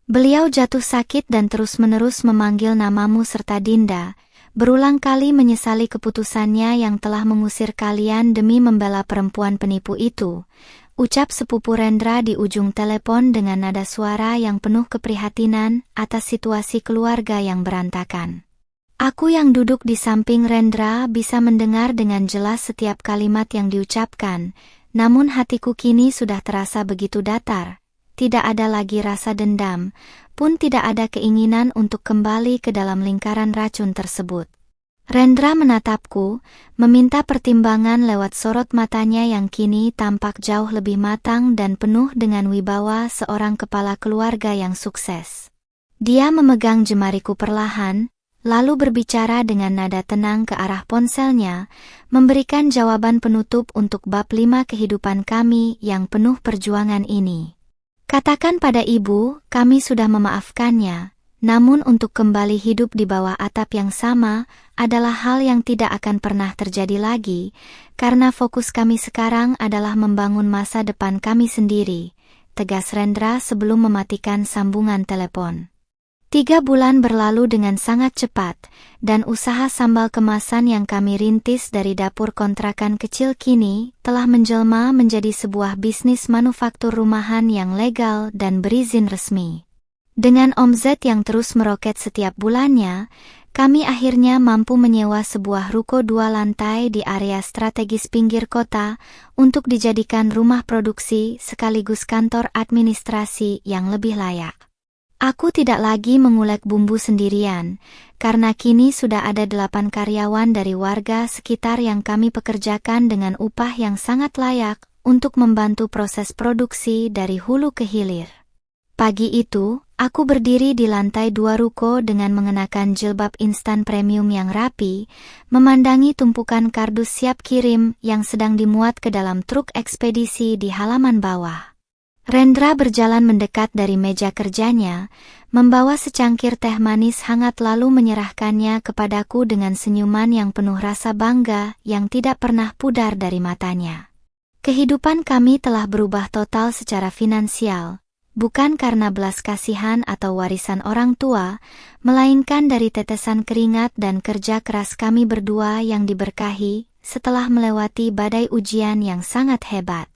Beliau jatuh sakit dan terus-menerus memanggil namamu serta Dinda, berulang kali menyesali keputusannya yang telah mengusir kalian demi membela perempuan penipu itu. Ucap sepupu Rendra di ujung telepon dengan nada suara yang penuh keprihatinan atas situasi keluarga yang berantakan. Aku yang duduk di samping Rendra bisa mendengar dengan jelas setiap kalimat yang diucapkan, namun hatiku kini sudah terasa begitu datar. Tidak ada lagi rasa dendam, pun tidak ada keinginan untuk kembali ke dalam lingkaran racun tersebut. Rendra menatapku, meminta pertimbangan lewat sorot matanya yang kini tampak jauh lebih matang dan penuh dengan wibawa seorang kepala keluarga yang sukses. Dia memegang jemariku perlahan, lalu berbicara dengan nada tenang ke arah ponselnya, memberikan jawaban penutup untuk bab 5 kehidupan kami yang penuh perjuangan ini. Katakan pada ibu, kami sudah memaafkannya. Namun untuk kembali hidup di bawah atap yang sama adalah hal yang tidak akan pernah terjadi lagi, karena fokus kami sekarang adalah membangun masa depan kami sendiri, tegas Rendra sebelum mematikan sambungan telepon. 3 bulan berlalu dengan sangat cepat, dan usaha sambal kemasan yang kami rintis dari dapur kontrakan kecil kini telah menjelma menjadi sebuah bisnis manufaktur rumahan yang legal dan berizin resmi. Dengan omzet yang terus meroket setiap bulannya, kami akhirnya mampu menyewa sebuah ruko 2 lantai di area strategis pinggir kota untuk dijadikan rumah produksi sekaligus kantor administrasi yang lebih layak. Aku tidak lagi mengulek bumbu sendirian, karena kini sudah ada 8 karyawan dari warga sekitar yang kami pekerjakan dengan upah yang sangat layak untuk membantu proses produksi dari hulu ke hilir. Pagi itu, aku berdiri di lantai 2 ruko dengan mengenakan jilbab instan premium yang rapi, memandangi tumpukan kardus siap kirim yang sedang dimuat ke dalam truk ekspedisi di halaman bawah. Rendra berjalan mendekat dari meja kerjanya, membawa secangkir teh manis hangat lalu menyerahkannya kepadaku dengan senyuman yang penuh rasa bangga yang tidak pernah pudar dari matanya. Kehidupan kami telah berubah total secara finansial. Bukan karena belas kasihan atau warisan orang tua, melainkan dari tetesan keringat dan kerja keras kami berdua yang diberkahi setelah melewati badai ujian yang sangat hebat.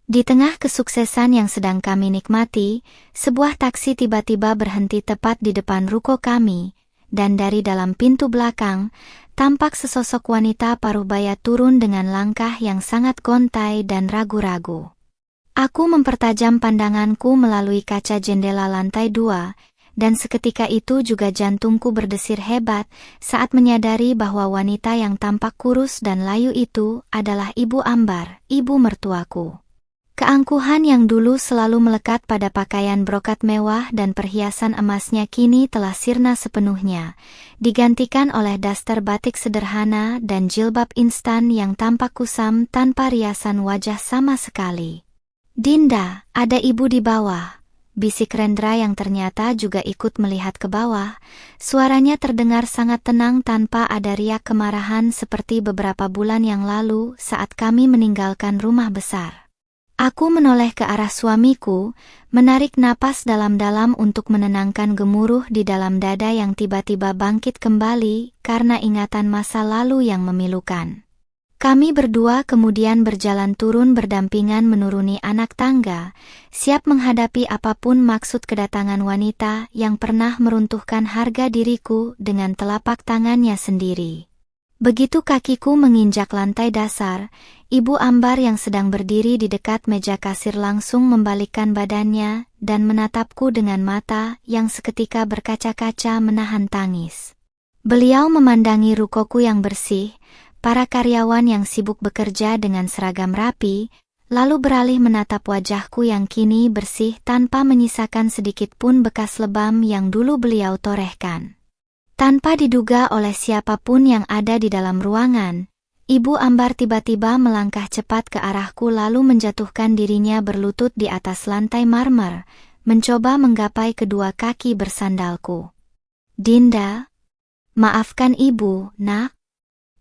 Di tengah kesuksesan yang sedang kami nikmati, sebuah taksi tiba-tiba berhenti tepat di depan ruko kami, dan dari dalam pintu belakang, tampak sesosok wanita parubaya turun dengan langkah yang sangat gontai dan ragu-ragu. Aku mempertajam pandanganku melalui kaca jendela lantai 2, dan seketika itu juga jantungku berdesir hebat saat menyadari bahwa wanita yang tampak kurus dan layu itu adalah Ibu Ambar, ibu mertuaku. Keangkuhan yang dulu selalu melekat pada pakaian brokat mewah dan perhiasan emasnya kini telah sirna sepenuhnya, digantikan oleh daster batik sederhana dan jilbab instan yang tampak kusam tanpa riasan wajah sama sekali. "Dinda, ada ibu di bawah," bisik Rendra yang ternyata juga ikut melihat ke bawah. Suaranya terdengar sangat tenang tanpa ada riak kemarahan seperti beberapa bulan yang lalu saat kami meninggalkan rumah besar. Aku menoleh ke arah suamiku, menarik napas dalam-dalam untuk menenangkan gemuruh di dalam dada yang tiba-tiba bangkit kembali karena ingatan masa lalu yang memilukan. Kami berdua kemudian berjalan turun berdampingan menuruni anak tangga, siap menghadapi apapun maksud kedatangan wanita yang pernah meruntuhkan harga diriku dengan telapak tangannya sendiri. Begitu kakiku menginjak lantai dasar, Ibu Ambar yang sedang berdiri di dekat meja kasir langsung membalikkan badannya dan menatapku dengan mata yang seketika berkaca-kaca menahan tangis. Beliau memandangi rukoku yang bersih, para karyawan yang sibuk bekerja dengan seragam rapi, lalu beralih menatap wajahku yang kini bersih tanpa menyisakan sedikit pun bekas lebam yang dulu beliau torehkan. Tanpa diduga oleh siapapun yang ada di dalam ruangan, Ibu Ambar tiba-tiba melangkah cepat ke arahku lalu menjatuhkan dirinya berlutut di atas lantai marmer, mencoba menggapai kedua kaki bersandalku. "Dinda, maafkan Ibu, Nak.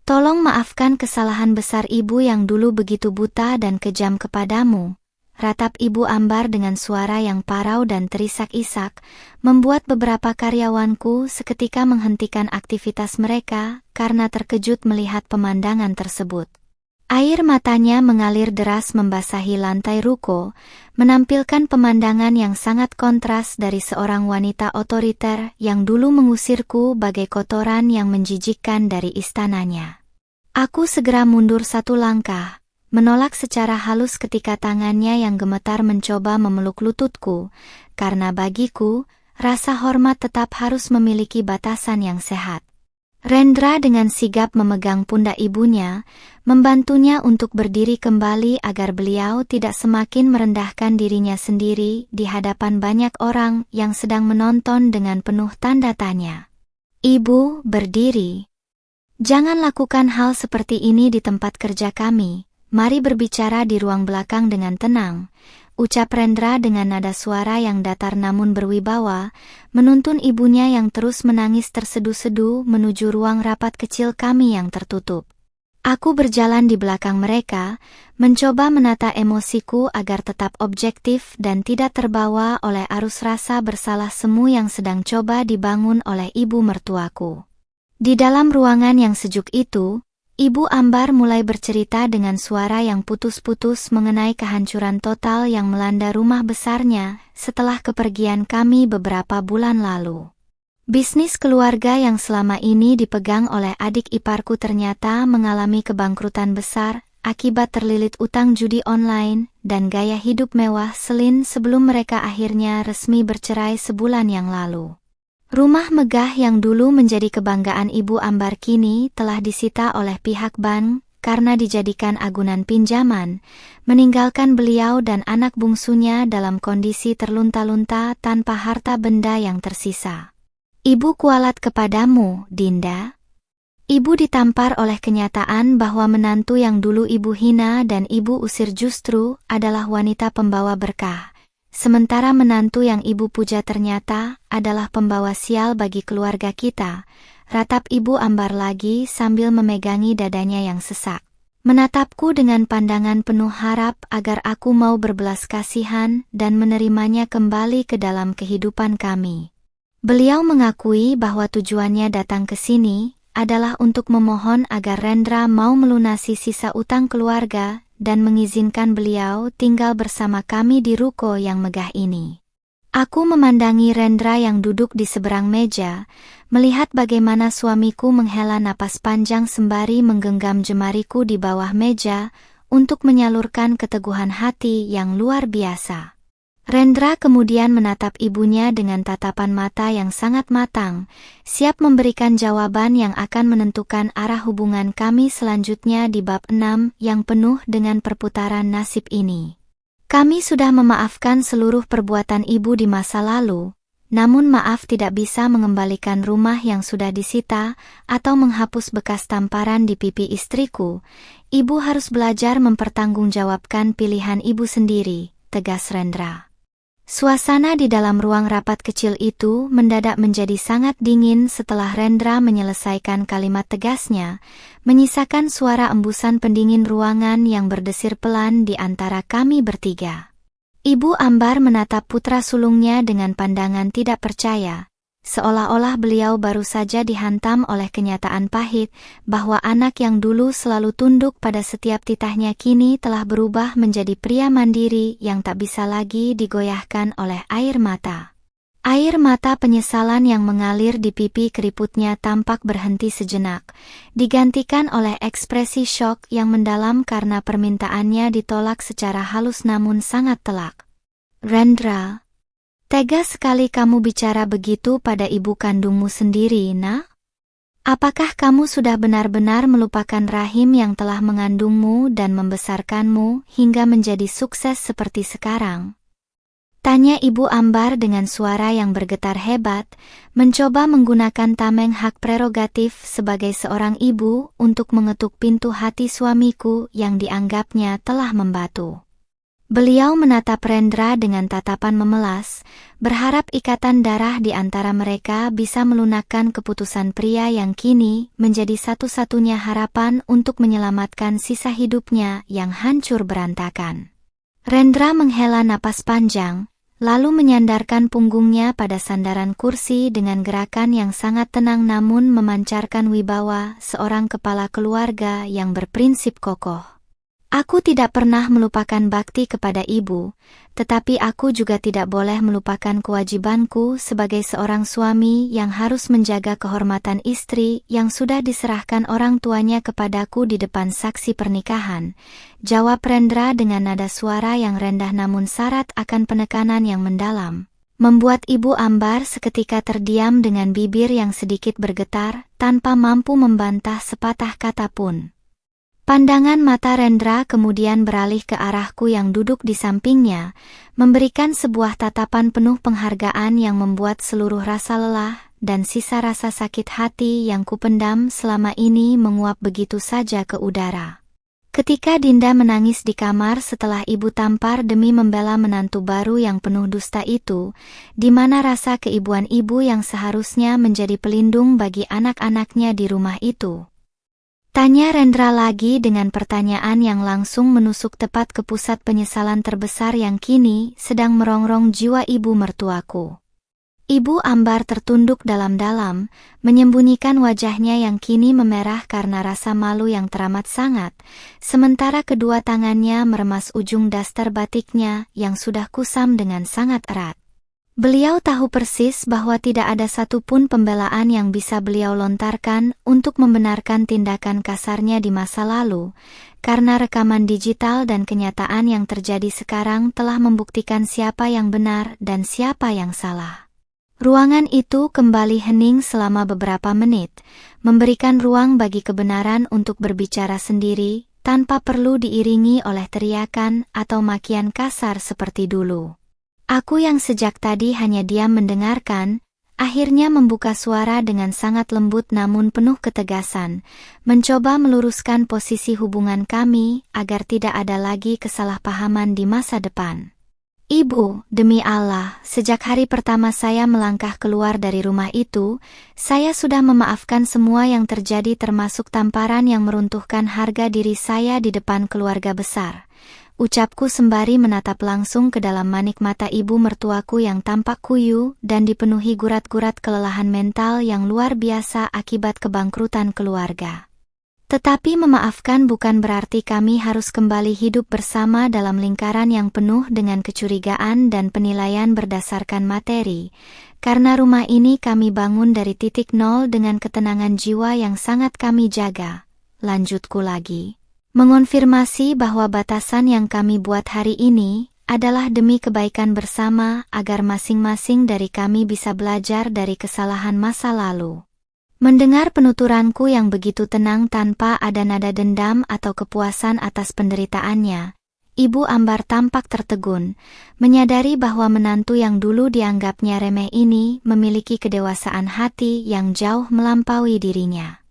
Tolong maafkan kesalahan besar Ibu yang dulu begitu buta dan kejam kepadamu," ratap Ibu Ambar dengan suara yang parau dan terisak-isak, membuat beberapa karyawanku seketika menghentikan aktivitas mereka karena terkejut melihat pemandangan tersebut. Air matanya mengalir deras membasahi lantai ruko, menampilkan pemandangan yang sangat kontras dari seorang wanita otoriter yang dulu mengusirku bagai kotoran yang menjijikkan dari istananya. Aku segera mundur satu langkah, menolak secara halus ketika tangannya yang gemetar mencoba memeluk lututku, karena bagiku, rasa hormat tetap harus memiliki batasan yang sehat. Rendra dengan sigap memegang pundak ibunya, membantunya untuk berdiri kembali agar beliau tidak semakin merendahkan dirinya sendiri di hadapan banyak orang yang sedang menonton dengan penuh tanda tanya. "Ibu, berdiri. Jangan lakukan hal seperti ini di tempat kerja kami. Mari berbicara di ruang belakang dengan tenang," ucap Rendra dengan nada suara yang datar namun berwibawa, menuntun ibunya yang terus menangis tersedu-sedu menuju ruang rapat kecil kami yang tertutup. Aku berjalan di belakang mereka, mencoba menata emosiku agar tetap objektif dan tidak terbawa oleh arus rasa bersalah semu yang sedang coba dibangun oleh ibu mertuaku. Di dalam ruangan yang sejuk itu, Ibu Ambar mulai bercerita dengan suara yang putus-putus mengenai kehancuran total yang melanda rumah besarnya setelah kepergian kami beberapa bulan lalu. Bisnis keluarga yang selama ini dipegang oleh adik iparku ternyata mengalami kebangkrutan besar akibat terlilit utang judi online dan gaya hidup mewah selin sebelum mereka akhirnya resmi bercerai sebulan yang lalu. Rumah megah yang dulu menjadi kebanggaan Ibu Ambar kini telah disita oleh pihak bank karena dijadikan agunan pinjaman, meninggalkan beliau dan anak bungsunya dalam kondisi terlunta-lunta tanpa harta benda yang tersisa. Ibu kualat kepadamu, Dinda. Ibu ditampar oleh kenyataan bahwa menantu yang dulu ibu hina dan ibu usir justru adalah wanita pembawa berkah. Sementara menantu yang ibu puja ternyata adalah pembawa sial bagi keluarga kita, ratap Ibu Ambar lagi sambil memegangi dadanya yang sesak. Menatapku dengan pandangan penuh harap agar aku mau berbelas kasihan dan menerimanya kembali ke dalam kehidupan kami. Beliau mengakui bahwa tujuannya datang ke sini adalah untuk memohon agar Rendra mau melunasi sisa utang keluarga dan mengizinkan beliau tinggal bersama kami di ruko yang megah ini. Aku memandangi Rendra yang duduk di seberang meja, melihat bagaimana suamiku menghela napas panjang sembari menggenggam jemariku di bawah meja untuk menyalurkan keteguhan hati yang luar biasa. Rendra kemudian menatap ibunya dengan tatapan mata yang sangat matang, siap memberikan jawaban yang akan menentukan arah hubungan kami selanjutnya di bab 6 yang penuh dengan perputaran nasib ini. Kami sudah memaafkan seluruh perbuatan ibu di masa lalu, namun maaf tidak bisa mengembalikan rumah yang sudah disita atau menghapus bekas tamparan di pipi istriku. Ibu harus belajar mempertanggungjawabkan pilihan ibu sendiri, tegas Rendra. Suasana di dalam ruang rapat kecil itu mendadak menjadi sangat dingin setelah Rendra menyelesaikan kalimat tegasnya, menyisakan suara embusan pendingin ruangan yang berdesir pelan di antara kami bertiga. Ibu Ambar menatap putra sulungnya dengan pandangan tidak percaya, seolah-olah beliau baru saja dihantam oleh kenyataan pahit bahwa anak yang dulu selalu tunduk pada setiap titahnya kini telah berubah menjadi pria mandiri yang tak bisa lagi digoyahkan oleh air mata. Air mata penyesalan yang mengalir di pipi keriputnya tampak berhenti sejenak, digantikan oleh ekspresi syok yang mendalam karena permintaannya ditolak secara halus namun sangat telak. Rendra, tega sekali kamu bicara begitu pada ibu kandungmu sendiri, nak? Apakah kamu sudah benar-benar melupakan rahim yang telah mengandungmu dan membesarkanmu hingga menjadi sukses seperti sekarang? Tanya Ibu Ambar dengan suara yang bergetar hebat, mencoba menggunakan tameng hak prerogatif sebagai seorang ibu untuk mengetuk pintu hati suamiku yang dianggapnya telah membatu. Beliau menatap Rendra dengan tatapan memelas, berharap ikatan darah di antara mereka bisa melunakkan keputusan pria yang kini menjadi satu-satunya harapan untuk menyelamatkan sisa hidupnya yang hancur berantakan. Rendra menghela napas panjang, lalu menyandarkan punggungnya pada sandaran kursi dengan gerakan yang sangat tenang namun memancarkan wibawa seorang kepala keluarga yang berprinsip kokoh. Aku tidak pernah melupakan bakti kepada ibu, tetapi aku juga tidak boleh melupakan kewajibanku sebagai seorang suami yang harus menjaga kehormatan istri yang sudah diserahkan orang tuanya kepadaku di depan saksi pernikahan, jawab Rendra dengan nada suara yang rendah namun syarat akan penekanan yang mendalam, membuat Ibu Ambar seketika terdiam dengan bibir yang sedikit bergetar tanpa mampu membantah sepatah kata pun. Pandangan mata Rendra kemudian beralih ke arahku yang duduk di sampingnya, memberikan sebuah tatapan penuh penghargaan yang membuat seluruh rasa lelah dan sisa rasa sakit hati yang kupendam selama ini menguap begitu saja ke udara. Ketika Dinda menangis di kamar setelah ibu tampar demi membela menantu baru yang penuh dusta itu, di mana rasa keibuan ibu yang seharusnya menjadi pelindung bagi anak-anaknya di rumah itu? Tanya Rendra lagi dengan pertanyaan yang langsung menusuk tepat ke pusat penyesalan terbesar yang kini sedang merongrong jiwa ibu mertuaku. Ibu Ambar tertunduk dalam-dalam, menyembunyikan wajahnya yang kini memerah karena rasa malu yang teramat sangat, sementara kedua tangannya meremas ujung daster batiknya yang sudah kusam dengan sangat erat. Beliau tahu persis bahwa tidak ada satupun pembelaan yang bisa beliau lontarkan untuk membenarkan tindakan kasarnya di masa lalu, karena rekaman digital dan kenyataan yang terjadi sekarang telah membuktikan siapa yang benar dan siapa yang salah. Ruangan itu kembali hening selama beberapa menit, memberikan ruang bagi kebenaran untuk berbicara sendiri, tanpa perlu diiringi oleh teriakan atau makian kasar seperti dulu. Aku yang sejak tadi hanya diam mendengarkan, akhirnya membuka suara dengan sangat lembut namun penuh ketegasan, mencoba meluruskan posisi hubungan kami agar tidak ada lagi kesalahpahaman di masa depan. Ibu, demi Allah, sejak hari pertama saya melangkah keluar dari rumah itu, saya sudah memaafkan semua yang terjadi termasuk tamparan yang meruntuhkan harga diri saya di depan keluarga besar. Ucapku sembari menatap langsung ke dalam manik mata ibu mertuaku yang tampak kuyu dan dipenuhi gurat-gurat kelelahan mental yang luar biasa akibat kebangkrutan keluarga. Tetapi memaafkan bukan berarti kami harus kembali hidup bersama dalam lingkaran yang penuh dengan kecurigaan dan penilaian berdasarkan materi, karena rumah ini kami bangun dari titik nol dengan ketenangan jiwa yang sangat kami jaga. Lanjutku lagi. Mengonfirmasi bahwa batasan yang kami buat hari ini adalah demi kebaikan bersama agar masing-masing dari kami bisa belajar dari kesalahan masa lalu. Mendengar penuturanku yang begitu tenang tanpa ada nada dendam atau kepuasan atas penderitaannya, Ibu Ambar tampak tertegun, menyadari bahwa menantu yang dulu dianggapnya remeh ini memiliki kedewasaan hati yang jauh melampaui dirinya.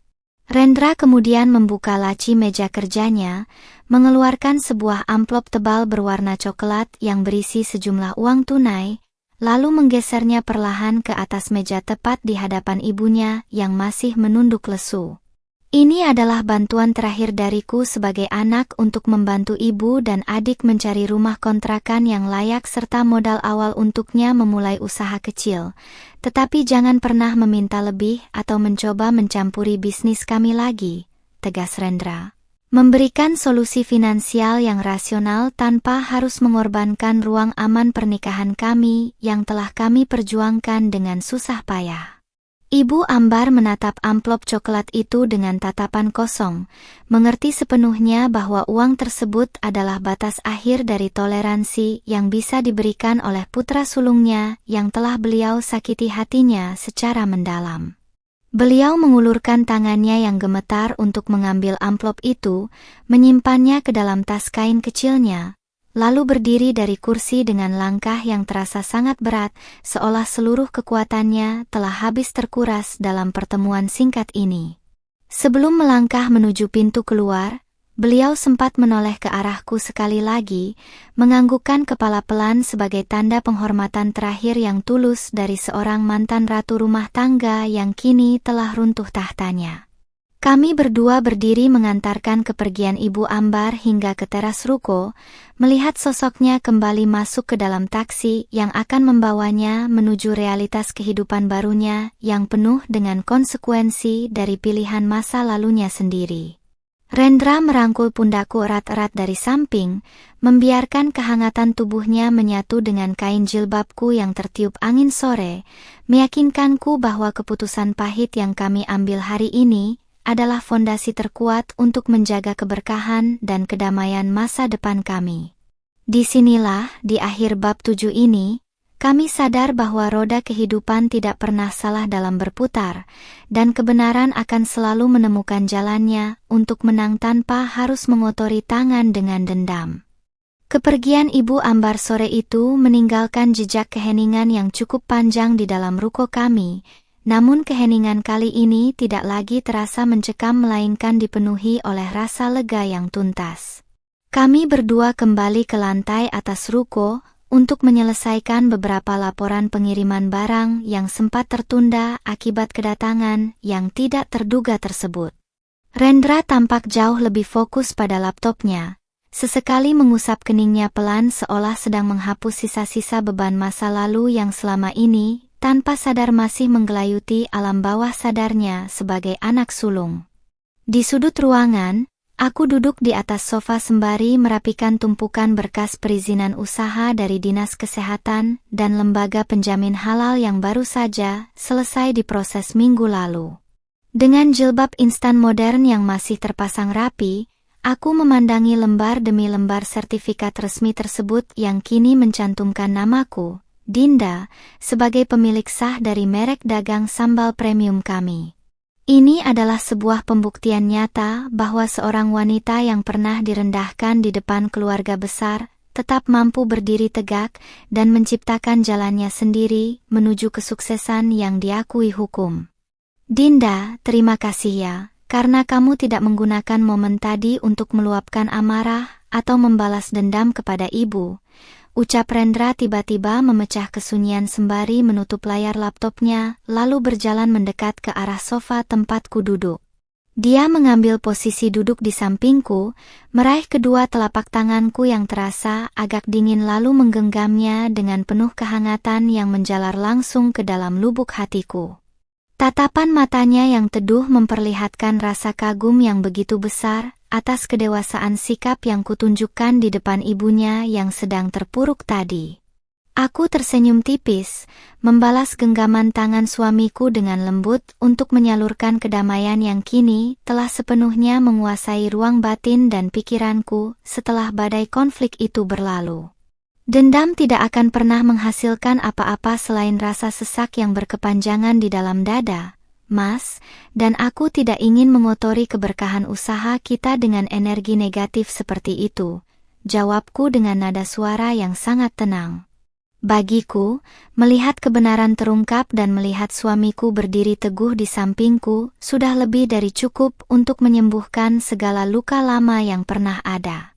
Rendra kemudian membuka laci meja kerjanya, mengeluarkan sebuah amplop tebal berwarna coklat yang berisi sejumlah uang tunai, lalu menggesernya perlahan ke atas meja tepat di hadapan ibunya yang masih menunduk lesu. Ini adalah bantuan terakhir dariku sebagai anak untuk membantu ibu dan adik mencari rumah kontrakan yang layak serta modal awal untuknya memulai usaha kecil. Tetapi jangan pernah meminta lebih atau mencoba mencampuri bisnis kami lagi, tegas Rendra. Memberikan solusi finansial yang rasional tanpa harus mengorbankan ruang aman pernikahan kami yang telah kami perjuangkan dengan susah payah. Ibu Ambar menatap amplop coklat itu dengan tatapan kosong, mengerti sepenuhnya bahwa uang tersebut adalah batas akhir dari toleransi yang bisa diberikan oleh putra sulungnya yang telah beliau sakiti hatinya secara mendalam. Beliau mengulurkan tangannya yang gemetar untuk mengambil amplop itu, menyimpannya ke dalam tas kain kecilnya, lalu berdiri dari kursi dengan langkah yang terasa sangat berat, seolah seluruh kekuatannya telah habis terkuras dalam pertemuan singkat ini. Sebelum melangkah menuju pintu keluar, beliau sempat menoleh ke arahku sekali lagi, menganggukkan kepala pelan sebagai tanda penghormatan terakhir yang tulus dari seorang mantan ratu rumah tangga yang kini telah runtuh tahtanya. Kami berdua berdiri mengantarkan kepergian Ibu Ambar hingga ke teras ruko, melihat sosoknya kembali masuk ke dalam taksi yang akan membawanya menuju realitas kehidupan barunya yang penuh dengan konsekuensi dari pilihan masa lalunya sendiri. Rendra merangkul pundakku erat-erat dari samping, membiarkan kehangatan tubuhnya menyatu dengan kain jilbabku yang tertiup angin sore, meyakinkanku bahwa keputusan pahit yang kami ambil hari ini adalah fondasi terkuat untuk menjaga keberkahan dan kedamaian masa depan kami. Disinilah, di akhir bab 7 ini, kami sadar bahwa roda kehidupan tidak pernah salah dalam berputar, dan kebenaran akan selalu menemukan jalannya untuk menang tanpa harus mengotori tangan dengan dendam. Kepergian Ibu Ambar sore itu meninggalkan jejak keheningan yang cukup panjang di dalam ruko kami, namun keheningan kali ini tidak lagi terasa mencekam melainkan dipenuhi oleh rasa lega yang tuntas. Kami berdua kembali ke lantai atas ruko, untuk menyelesaikan beberapa laporan pengiriman barang yang sempat tertunda akibat kedatangan yang tidak terduga tersebut. Rendra tampak jauh lebih fokus pada laptopnya, sesekali mengusap keningnya pelan seolah sedang menghapus sisa-sisa beban masa lalu yang selama ini tanpa sadar masih menggelayuti alam bawah sadarnya sebagai anak sulung. Di sudut ruangan, aku duduk di atas sofa sembari merapikan tumpukan berkas perizinan usaha dari Dinas Kesehatan dan Lembaga Penjamin Halal yang baru saja selesai diproses minggu lalu. Dengan jilbab instan modern yang masih terpasang rapi, aku memandangi lembar demi lembar sertifikat resmi tersebut yang kini mencantumkan namaku, Dinda, sebagai pemilik sah dari merek dagang sambal premium kami. Ini adalah sebuah pembuktian nyata bahwa seorang wanita yang pernah direndahkan di depan keluarga besar, tetap mampu berdiri tegak dan menciptakan jalannya sendiri menuju kesuksesan yang diakui hukum. Dinda, terima kasih ya, karena kamu tidak menggunakan momen tadi untuk meluapkan amarah atau membalas dendam kepada ibu. Ucap Rendra tiba-tiba memecah kesunyian sembari menutup layar laptopnya, lalu berjalan mendekat ke arah sofa tempatku duduk. Dia mengambil posisi duduk di sampingku, meraih kedua telapak tanganku yang terasa agak dingin lalu menggenggamnya dengan penuh kehangatan yang menjalar langsung ke dalam lubuk hatiku. Tatapan matanya yang teduh memperlihatkan rasa kagum yang begitu besar atas kedewasaan sikap yang kutunjukkan di depan ibunya yang sedang terpuruk tadi. Aku tersenyum tipis, membalas genggaman tangan suamiku dengan lembut untuk menyalurkan kedamaian yang kini telah sepenuhnya menguasai ruang batin dan pikiranku setelah badai konflik itu berlalu. Dendam tidak akan pernah menghasilkan apa-apa selain rasa sesak yang berkepanjangan di dalam dada, Mas, dan aku tidak ingin mengotori keberkahan usaha kita dengan energi negatif seperti itu, jawabku dengan nada suara yang sangat tenang. Bagiku, melihat kebenaran terungkap dan melihat suamiku berdiri teguh di sampingku sudah lebih dari cukup untuk menyembuhkan segala luka lama yang pernah ada.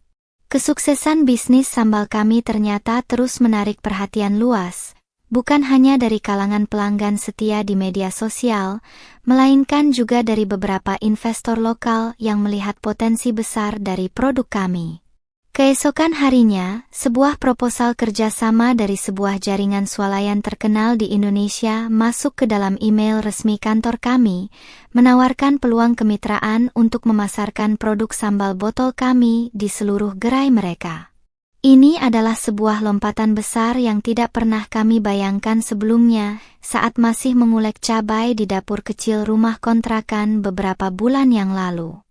Kesuksesan bisnis sambal kami ternyata terus menarik perhatian luas, bukan hanya dari kalangan pelanggan setia di media sosial, melainkan juga dari beberapa investor lokal yang melihat potensi besar dari produk kami. Keesokan harinya, sebuah proposal kerjasama dari sebuah jaringan swalayan terkenal di Indonesia masuk ke dalam email resmi kantor kami, menawarkan peluang kemitraan untuk memasarkan produk sambal botol kami di seluruh gerai mereka. Ini adalah sebuah lompatan besar yang tidak pernah kami bayangkan sebelumnya saat masih mengulek cabai di dapur kecil rumah kontrakan beberapa bulan yang lalu.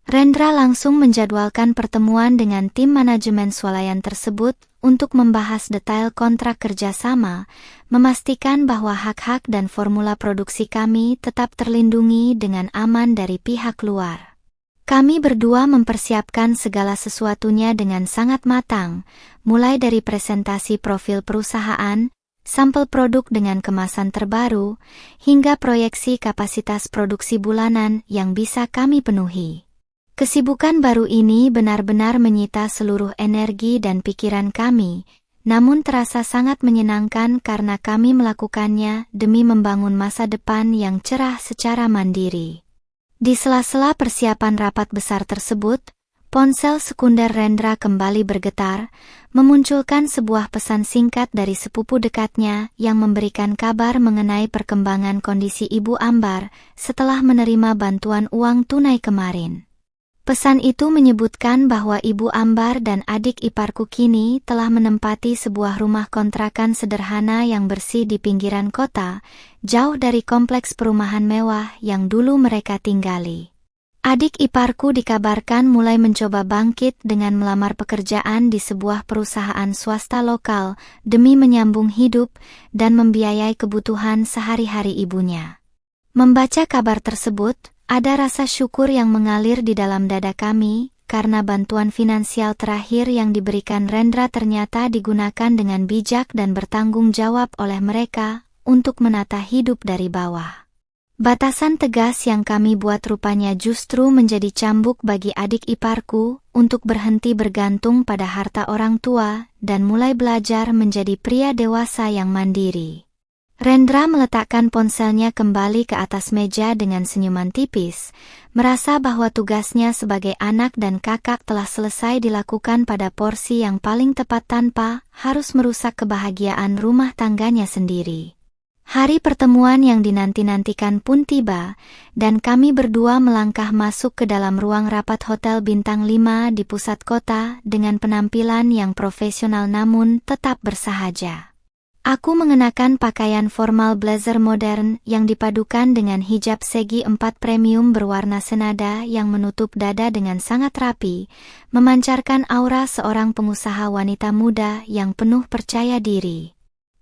Rendra langsung menjadwalkan pertemuan dengan tim manajemen swalayan tersebut untuk membahas detail kontrak kerjasama, memastikan bahwa hak-hak dan formula produksi kami tetap terlindungi dengan aman dari pihak luar. Kami berdua mempersiapkan segala sesuatunya dengan sangat matang, mulai dari presentasi profil perusahaan, sampel produk dengan kemasan terbaru, hingga proyeksi kapasitas produksi bulanan yang bisa kami penuhi. Kesibukan baru ini benar-benar menyita seluruh energi dan pikiran kami, namun terasa sangat menyenangkan karena kami melakukannya demi membangun masa depan yang cerah secara mandiri. Di sela-sela persiapan rapat besar tersebut, ponsel sekunder Rendra kembali bergetar, memunculkan sebuah pesan singkat dari sepupu dekatnya yang memberikan kabar mengenai perkembangan kondisi Ibu Ambar setelah menerima bantuan uang tunai kemarin. Pesan itu menyebutkan bahwa Ibu Ambar dan adik iparku kini telah menempati sebuah rumah kontrakan sederhana yang bersih di pinggiran kota, jauh dari kompleks perumahan mewah yang dulu mereka tinggali. Adik iparku dikabarkan mulai mencoba bangkit dengan melamar pekerjaan di sebuah perusahaan swasta lokal demi menyambung hidup dan membiayai kebutuhan sehari-hari ibunya. Membaca kabar tersebut, ada rasa syukur yang mengalir di dalam dada kami, karena bantuan finansial terakhir yang diberikan Rendra ternyata digunakan dengan bijak dan bertanggung jawab oleh mereka untuk menata hidup dari bawah. Batasan tegas yang kami buat rupanya justru menjadi cambuk bagi adik iparku untuk berhenti bergantung pada harta orang tua dan mulai belajar menjadi pria dewasa yang mandiri. Rendra meletakkan ponselnya kembali ke atas meja dengan senyuman tipis, merasa bahwa tugasnya sebagai anak dan kakak telah selesai dilakukan pada porsi yang paling tepat tanpa harus merusak kebahagiaan rumah tangganya sendiri. Hari pertemuan yang dinanti-nantikan pun tiba, dan kami berdua melangkah masuk ke dalam ruang rapat Hotel Bintang 5 di pusat kota dengan penampilan yang profesional namun tetap bersahaja. Aku mengenakan pakaian formal blazer modern yang dipadukan dengan hijab segi 4 premium berwarna senada yang menutup dada dengan sangat rapi, memancarkan aura seorang pengusaha wanita muda yang penuh percaya diri.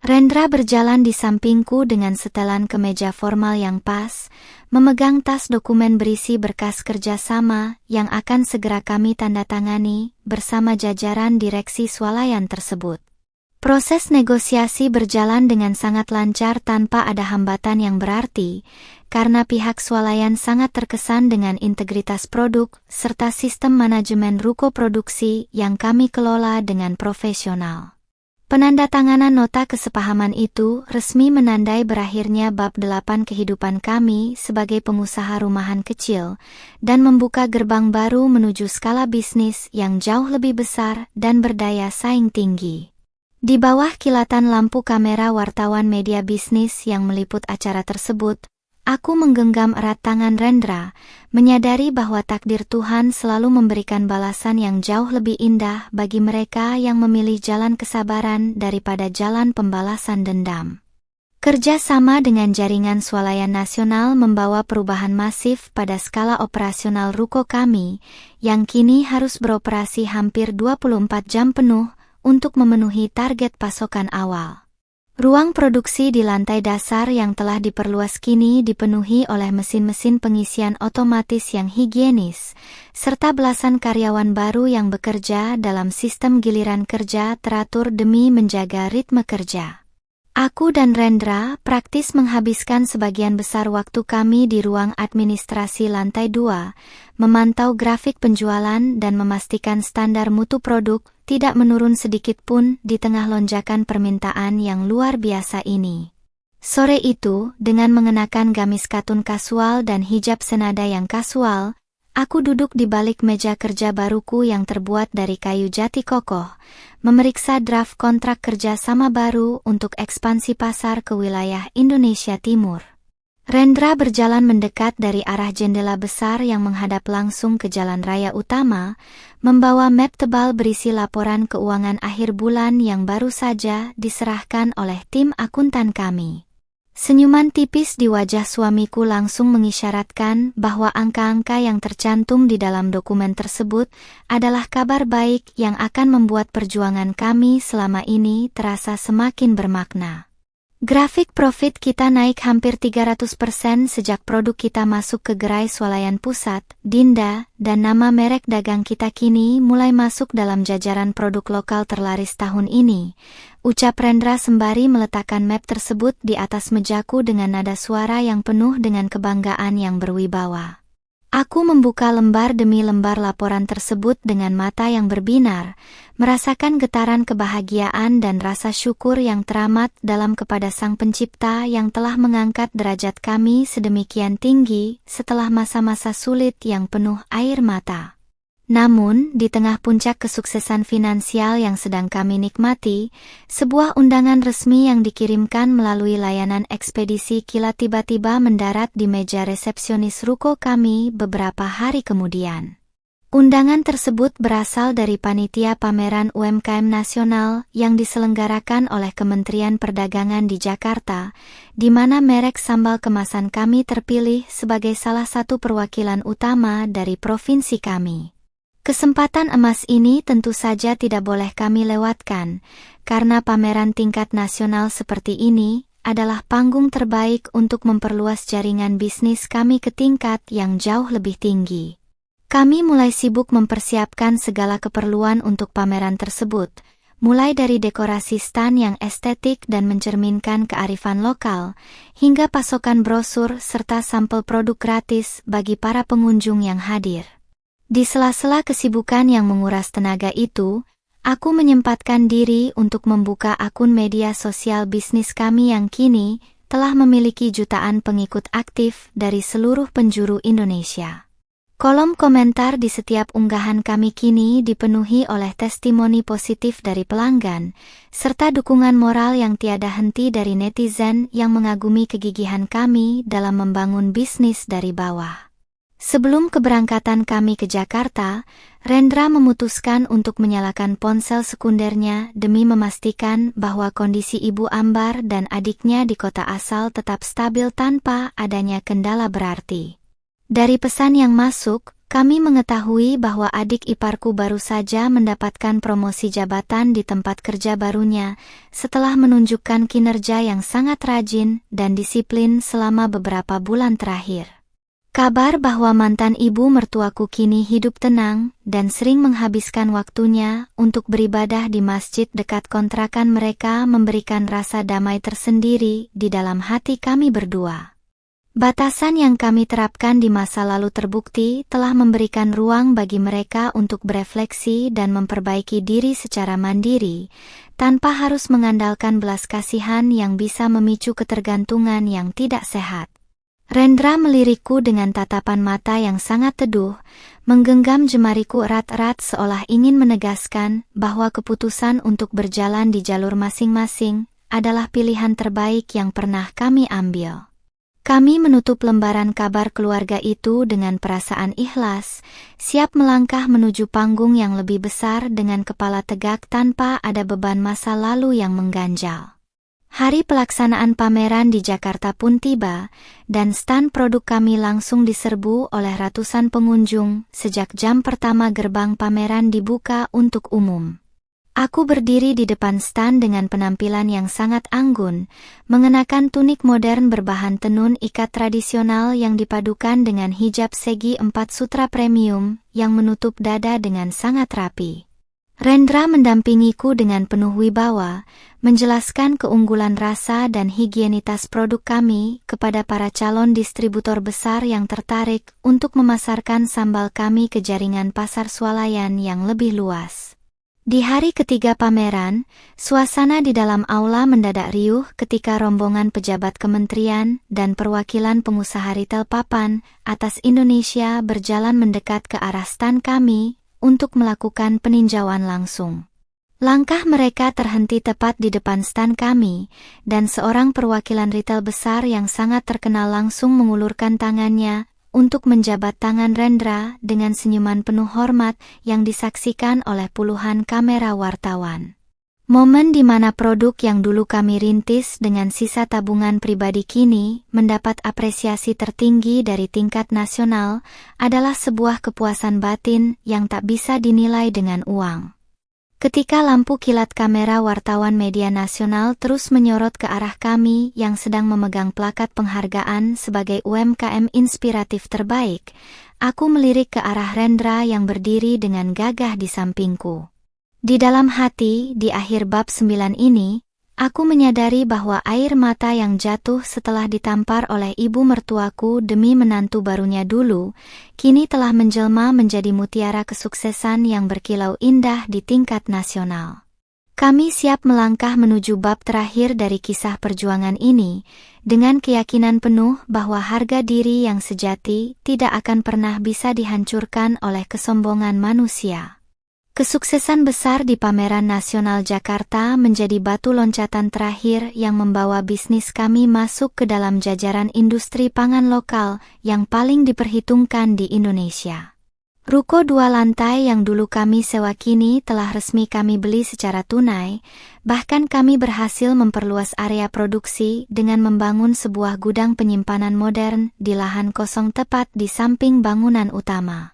Rendra berjalan di sampingku dengan setelan kemeja formal yang pas, memegang tas dokumen berisi berkas kerjasama yang akan segera kami tanda tangani bersama jajaran direksi swalayan tersebut. Proses negosiasi berjalan dengan sangat lancar tanpa ada hambatan yang berarti, karena pihak swalayan sangat terkesan dengan integritas produk serta sistem manajemen ruko produksi yang kami kelola dengan profesional. Penandatanganan nota kesepahaman itu resmi menandai berakhirnya bab 8 kehidupan kami sebagai pengusaha rumahan kecil dan membuka gerbang baru menuju skala bisnis yang jauh lebih besar dan berdaya saing tinggi. Di bawah kilatan lampu kamera wartawan media bisnis yang meliput acara tersebut, aku menggenggam erat tangan Rendra, menyadari bahwa takdir Tuhan selalu memberikan balasan yang jauh lebih indah bagi mereka yang memilih jalan kesabaran daripada jalan pembalasan dendam. Kerja sama dengan jaringan swalayan nasional membawa perubahan masif pada skala operasional ruko kami, yang kini harus beroperasi hampir 24 jam penuh, untuk memenuhi target pasokan awal. Ruang produksi di lantai dasar yang telah diperluas kini dipenuhi oleh mesin-mesin pengisian otomatis yang higienis, serta belasan karyawan baru yang bekerja dalam sistem giliran kerja teratur demi menjaga ritme kerja. Aku dan Rendra praktis menghabiskan sebagian besar waktu kami di ruang administrasi lantai 2, memantau grafik penjualan dan memastikan standar mutu produk tidak menurun sedikit pun di tengah lonjakan permintaan yang luar biasa ini. Sore itu, dengan mengenakan gamis katun kasual dan hijab senada yang kasual, aku duduk di balik meja kerja baruku yang terbuat dari kayu jati kokoh, memeriksa draft kontrak kerja sama baru untuk ekspansi pasar ke wilayah Indonesia Timur. Rendra berjalan mendekat dari arah jendela besar yang menghadap langsung ke jalan raya utama, membawa map tebal berisi laporan keuangan akhir bulan yang baru saja diserahkan oleh tim akuntan kami. Senyuman tipis di wajah suamiku langsung mengisyaratkan bahwa angka-angka yang tercantum di dalam dokumen tersebut adalah kabar baik yang akan membuat perjuangan kami selama ini terasa semakin bermakna. Grafik profit kita naik hampir 300% sejak produk kita masuk ke gerai swalayan pusat, Dinda, dan nama merek dagang kita kini mulai masuk dalam jajaran produk lokal terlaris tahun ini, ucap Rendra sembari meletakkan map tersebut di atas mejaku dengan nada suara yang penuh dengan kebanggaan yang berwibawa. Aku membuka lembar demi lembar laporan tersebut dengan mata yang berbinar, merasakan getaran kebahagiaan dan rasa syukur yang teramat dalam kepada Sang Pencipta yang telah mengangkat derajat kami sedemikian tinggi setelah masa-masa sulit yang penuh air mata. Namun, di tengah puncak kesuksesan finansial yang sedang kami nikmati, sebuah undangan resmi yang dikirimkan melalui layanan ekspedisi kilat tiba-tiba mendarat di meja resepsionis ruko kami beberapa hari kemudian. Undangan tersebut berasal dari panitia pameran UMKM nasional yang diselenggarakan oleh Kementerian Perdagangan di Jakarta, di mana merek sambal kemasan kami terpilih sebagai salah satu perwakilan utama dari provinsi kami. Kesempatan emas ini tentu saja tidak boleh kami lewatkan, karena pameran tingkat nasional seperti ini adalah panggung terbaik untuk memperluas jaringan bisnis kami ke tingkat yang jauh lebih tinggi. Kami mulai sibuk mempersiapkan segala keperluan untuk pameran tersebut, mulai dari dekorasi stan yang estetik dan mencerminkan kearifan lokal, hingga pasokan brosur serta sampel produk gratis bagi para pengunjung yang hadir. Di sela-sela kesibukan yang menguras tenaga itu, aku menyempatkan diri untuk membuka akun media sosial bisnis kami yang kini telah memiliki jutaan pengikut aktif dari seluruh penjuru Indonesia. Kolom komentar di setiap unggahan kami kini dipenuhi oleh testimoni positif dari pelanggan, serta dukungan moral yang tiada henti dari netizen yang mengagumi kegigihan kami dalam membangun bisnis dari bawah. Sebelum keberangkatan kami ke Jakarta, Rendra memutuskan untuk menyalakan ponsel sekundernya demi memastikan bahwa kondisi Ibu Ambar dan adiknya di kota asal tetap stabil tanpa adanya kendala berarti. Dari pesan yang masuk, kami mengetahui bahwa adik iparku baru saja mendapatkan promosi jabatan di tempat kerja barunya setelah menunjukkan kinerja yang sangat rajin dan disiplin selama beberapa bulan terakhir. Kabar bahwa mantan ibu mertuaku kini hidup tenang dan sering menghabiskan waktunya untuk beribadah di masjid dekat kontrakan mereka memberikan rasa damai tersendiri di dalam hati kami berdua. Batasan yang kami terapkan di masa lalu terbukti telah memberikan ruang bagi mereka untuk berefleksi dan memperbaiki diri secara mandiri, tanpa harus mengandalkan belas kasihan yang bisa memicu ketergantungan yang tidak sehat. Rendra melirikku dengan tatapan mata yang sangat teduh, menggenggam jemariku erat-erat seolah ingin menegaskan bahwa keputusan untuk berjalan di jalur masing-masing adalah pilihan terbaik yang pernah kami ambil. Kami menutup lembaran kabar keluarga itu dengan perasaan ikhlas, siap melangkah menuju panggung yang lebih besar dengan kepala tegak tanpa ada beban masa lalu yang mengganjal. Hari pelaksanaan pameran di Jakarta pun tiba, dan stand produk kami langsung diserbu oleh ratusan pengunjung sejak jam pertama gerbang pameran dibuka untuk umum. Aku berdiri di depan stand dengan penampilan yang sangat anggun, mengenakan tunik modern berbahan tenun ikat tradisional yang dipadukan dengan hijab segi 4 sutra premium yang menutup dada dengan sangat rapi. Rendra mendampingiku dengan penuh wibawa, menjelaskan keunggulan rasa dan higienitas produk kami kepada para calon distributor besar yang tertarik untuk memasarkan sambal kami ke jaringan pasar swalayan yang lebih luas. Di hari ketiga pameran, suasana di dalam aula mendadak riuh ketika rombongan pejabat kementerian dan perwakilan pengusaha retail papan atas Indonesia berjalan mendekat ke arah stand kami untuk melakukan peninjauan langsung. Langkah mereka terhenti tepat di depan stand kami, dan seorang perwakilan retail besar yang sangat terkenal langsung mengulurkan tangannya untuk menjabat tangan Rendra dengan senyuman penuh hormat yang disaksikan oleh puluhan kamera wartawan. Momen di mana produk yang dulu kami rintis dengan sisa tabungan pribadi kini mendapat apresiasi tertinggi dari tingkat nasional adalah sebuah kepuasan batin yang tak bisa dinilai dengan uang. Ketika lampu kilat kamera wartawan media nasional terus menyorot ke arah kami yang sedang memegang plakat penghargaan sebagai UMKM inspiratif terbaik, aku melirik ke arah Rendra yang berdiri dengan gagah di sampingku. Di dalam hati, di akhir bab 9 ini, aku menyadari bahwa air mata yang jatuh setelah ditampar oleh ibu mertuaku demi menantu barunya dulu, kini telah menjelma menjadi mutiara kesuksesan yang berkilau indah di tingkat nasional. Kami siap melangkah menuju bab terakhir dari kisah perjuangan ini, dengan keyakinan penuh bahwa harga diri yang sejati tidak akan pernah bisa dihancurkan oleh kesombongan manusia. Kesuksesan besar di Pameran Nasional Jakarta menjadi batu loncatan terakhir yang membawa bisnis kami masuk ke dalam jajaran industri pangan lokal yang paling diperhitungkan di Indonesia. Ruko 2 lantai yang dulu kami sewa kini telah resmi kami beli secara tunai, bahkan kami berhasil memperluas area produksi dengan membangun sebuah gudang penyimpanan modern di lahan kosong tepat di samping bangunan utama.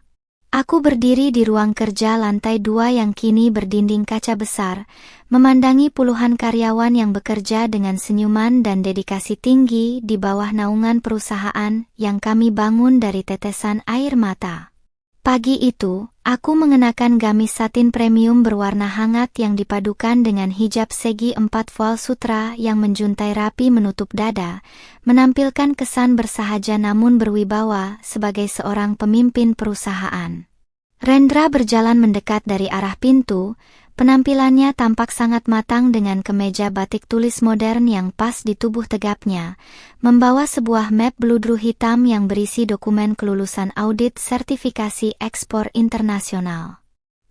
Aku berdiri di ruang kerja lantai 2 yang kini berdinding kaca besar, memandangi puluhan karyawan yang bekerja dengan senyuman dan dedikasi tinggi di bawah naungan perusahaan yang kami bangun dari tetesan air mata. Pagi itu, aku mengenakan gamis satin premium berwarna hangat yang dipadukan dengan hijab segi 4 voile sutra yang menjuntai rapi menutup dada, menampilkan kesan bersahaja namun berwibawa sebagai seorang pemimpin perusahaan. Rendra berjalan mendekat dari arah pintu, Penampilannya tampak sangat matang dengan kemeja batik tulis modern yang pas di tubuh tegapnya, membawa sebuah map bludru hitam yang berisi dokumen kelulusan audit sertifikasi ekspor internasional.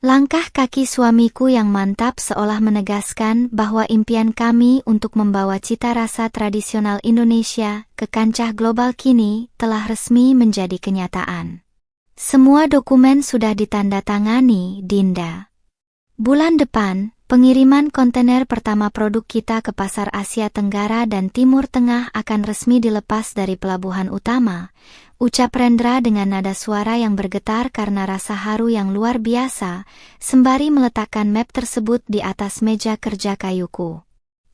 Langkah kaki suamiku yang mantap seolah menegaskan bahwa impian kami untuk membawa cita rasa tradisional Indonesia ke kancah global kini telah resmi menjadi kenyataan. Semua dokumen sudah ditandatangani, Dinda. Bulan depan, pengiriman kontainer pertama produk kita ke pasar Asia Tenggara dan Timur Tengah akan resmi dilepas dari pelabuhan utama, ucap Rendra dengan nada suara yang bergetar karena rasa haru yang luar biasa, sembari meletakkan map tersebut di atas meja kerja kayuku.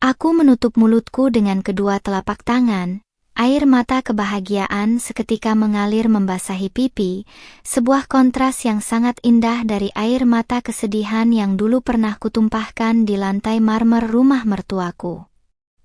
Aku menutup mulutku dengan kedua telapak tangan. Air mata kebahagiaan seketika mengalir membasahi pipi, sebuah kontras yang sangat indah dari air mata kesedihan yang dulu pernah kutumpahkan di lantai marmer rumah mertuaku.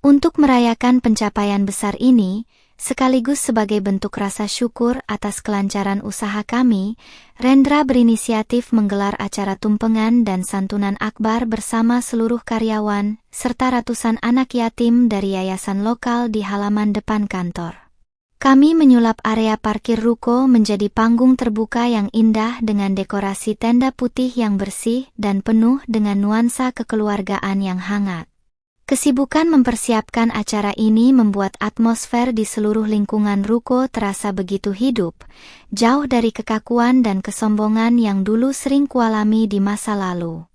Untuk merayakan pencapaian besar ini, sekaligus sebagai bentuk rasa syukur atas kelancaran usaha kami, Rendra berinisiatif menggelar acara tumpengan dan santunan akbar bersama seluruh karyawan, serta ratusan anak yatim dari yayasan lokal di halaman depan kantor. Kami menyulap area parkir ruko menjadi panggung terbuka yang indah dengan dekorasi tenda putih yang bersih dan penuh dengan nuansa kekeluargaan yang hangat. Kesibukan mempersiapkan acara ini membuat atmosfer di seluruh lingkungan ruko terasa begitu hidup, jauh dari kekakuan dan kesombongan yang dulu sering kualami di masa lalu.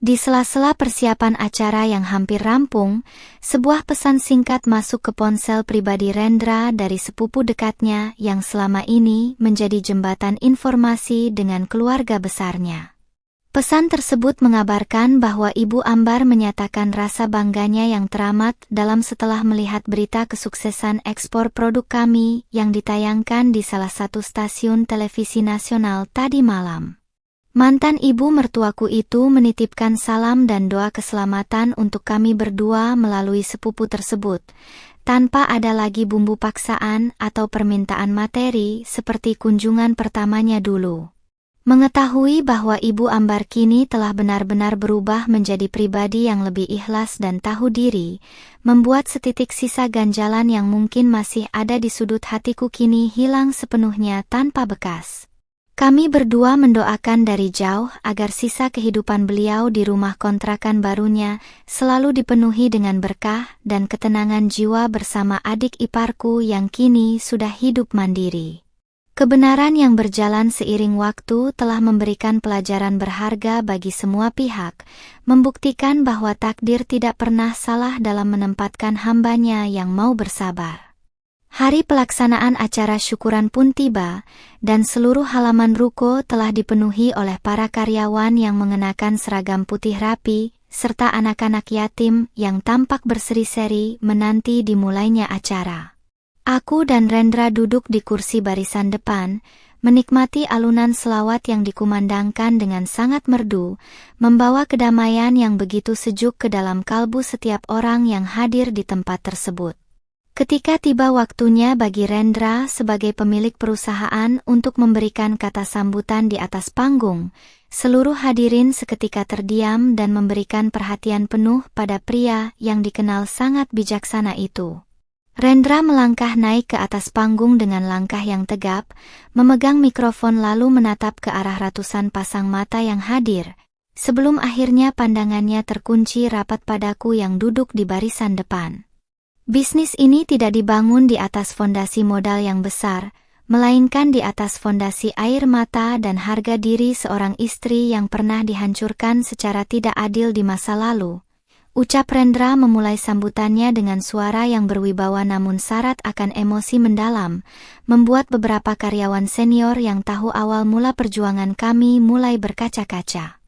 Di sela-sela persiapan acara yang hampir rampung, sebuah pesan singkat masuk ke ponsel pribadi Rendra dari sepupu dekatnya yang selama ini menjadi jembatan informasi dengan keluarga besarnya. Pesan tersebut mengabarkan bahwa Ibu Ambar menyatakan rasa bangganya yang teramat dalam setelah melihat berita kesuksesan ekspor produk kami yang ditayangkan di salah satu stasiun televisi nasional tadi malam. Mantan ibu mertuaku itu menitipkan salam dan doa keselamatan untuk kami berdua melalui sepupu tersebut, tanpa ada lagi bumbu paksaan atau permintaan materi seperti kunjungan pertamanya dulu. Mengetahui bahwa Ibu Ambar kini telah benar-benar berubah menjadi pribadi yang lebih ikhlas dan tahu diri, membuat setitik sisa ganjalan yang mungkin masih ada di sudut hatiku kini hilang sepenuhnya tanpa bekas. Kami berdua mendoakan dari jauh agar sisa kehidupan beliau di rumah kontrakan barunya selalu dipenuhi dengan berkah dan ketenangan jiwa bersama adik iparku yang kini sudah hidup mandiri. Kebenaran yang berjalan seiring waktu telah memberikan pelajaran berharga bagi semua pihak, membuktikan bahwa takdir tidak pernah salah dalam menempatkan hambanya yang mau bersabar. Hari pelaksanaan acara syukuran pun tiba, dan seluruh halaman ruko telah dipenuhi oleh para karyawan yang mengenakan seragam putih rapi, serta anak-anak yatim yang tampak berseri-seri menanti dimulainya acara. Aku dan Rendra duduk di kursi barisan depan, menikmati alunan selawat yang dikumandangkan dengan sangat merdu, membawa kedamaian yang begitu sejuk ke dalam kalbu setiap orang yang hadir di tempat tersebut. Ketika tiba waktunya bagi Rendra sebagai pemilik perusahaan untuk memberikan kata sambutan di atas panggung, seluruh hadirin seketika terdiam dan memberikan perhatian penuh pada pria yang dikenal sangat bijaksana itu. Rendra melangkah naik ke atas panggung dengan langkah yang tegap, memegang mikrofon lalu menatap ke arah ratusan pasang mata yang hadir, sebelum akhirnya pandangannya terkunci rapat padaku yang duduk di barisan depan. Bisnis ini tidak dibangun di atas fondasi modal yang besar, melainkan di atas fondasi air mata dan harga diri seorang istri yang pernah dihancurkan secara tidak adil di masa lalu. Ucap Rendra memulai sambutannya dengan suara yang berwibawa namun syarat akan emosi mendalam, membuat beberapa karyawan senior yang tahu awal mula perjuangan kami mulai berkaca-kaca.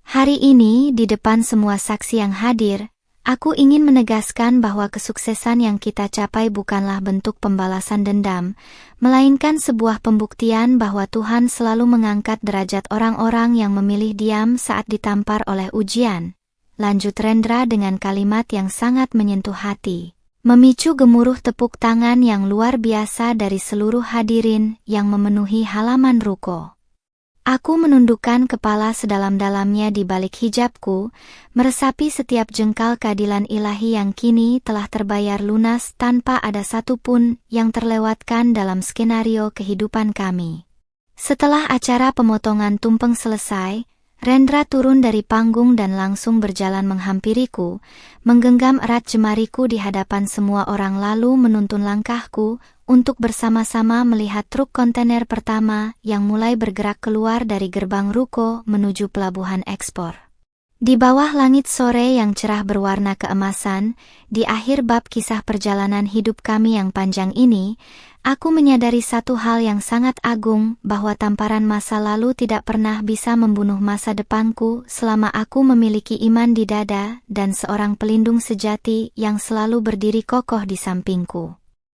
Hari ini, di depan semua saksi yang hadir, aku ingin menegaskan bahwa kesuksesan yang kita capai bukanlah bentuk pembalasan dendam, melainkan sebuah pembuktian bahwa Tuhan selalu mengangkat derajat orang-orang yang memilih diam saat ditampar oleh ujian. Lanjut Rendra dengan kalimat yang sangat menyentuh hati, memicu gemuruh tepuk tangan yang luar biasa dari seluruh hadirin yang memenuhi halaman ruko. Aku menundukkan kepala sedalam-dalamnya di balik hijabku, meresapi setiap jengkal keadilan ilahi yang kini telah terbayar lunas tanpa ada satupun yang terlewatkan dalam skenario kehidupan kami. Setelah acara pemotongan tumpeng selesai, Rendra turun dari panggung dan langsung berjalan menghampiriku, menggenggam erat jemariku di hadapan semua orang lalu menuntun langkahku untuk bersama-sama melihat truk kontainer pertama yang mulai bergerak keluar dari gerbang ruko menuju pelabuhan ekspor. Di bawah langit sore yang cerah berwarna keemasan, di akhir bab kisah perjalanan hidup kami yang panjang ini, aku menyadari satu hal yang sangat agung, bahwa tamparan masa lalu tidak pernah bisa membunuh masa depanku selama aku memiliki iman di dada dan seorang pelindung sejati yang selalu berdiri kokoh di sampingku.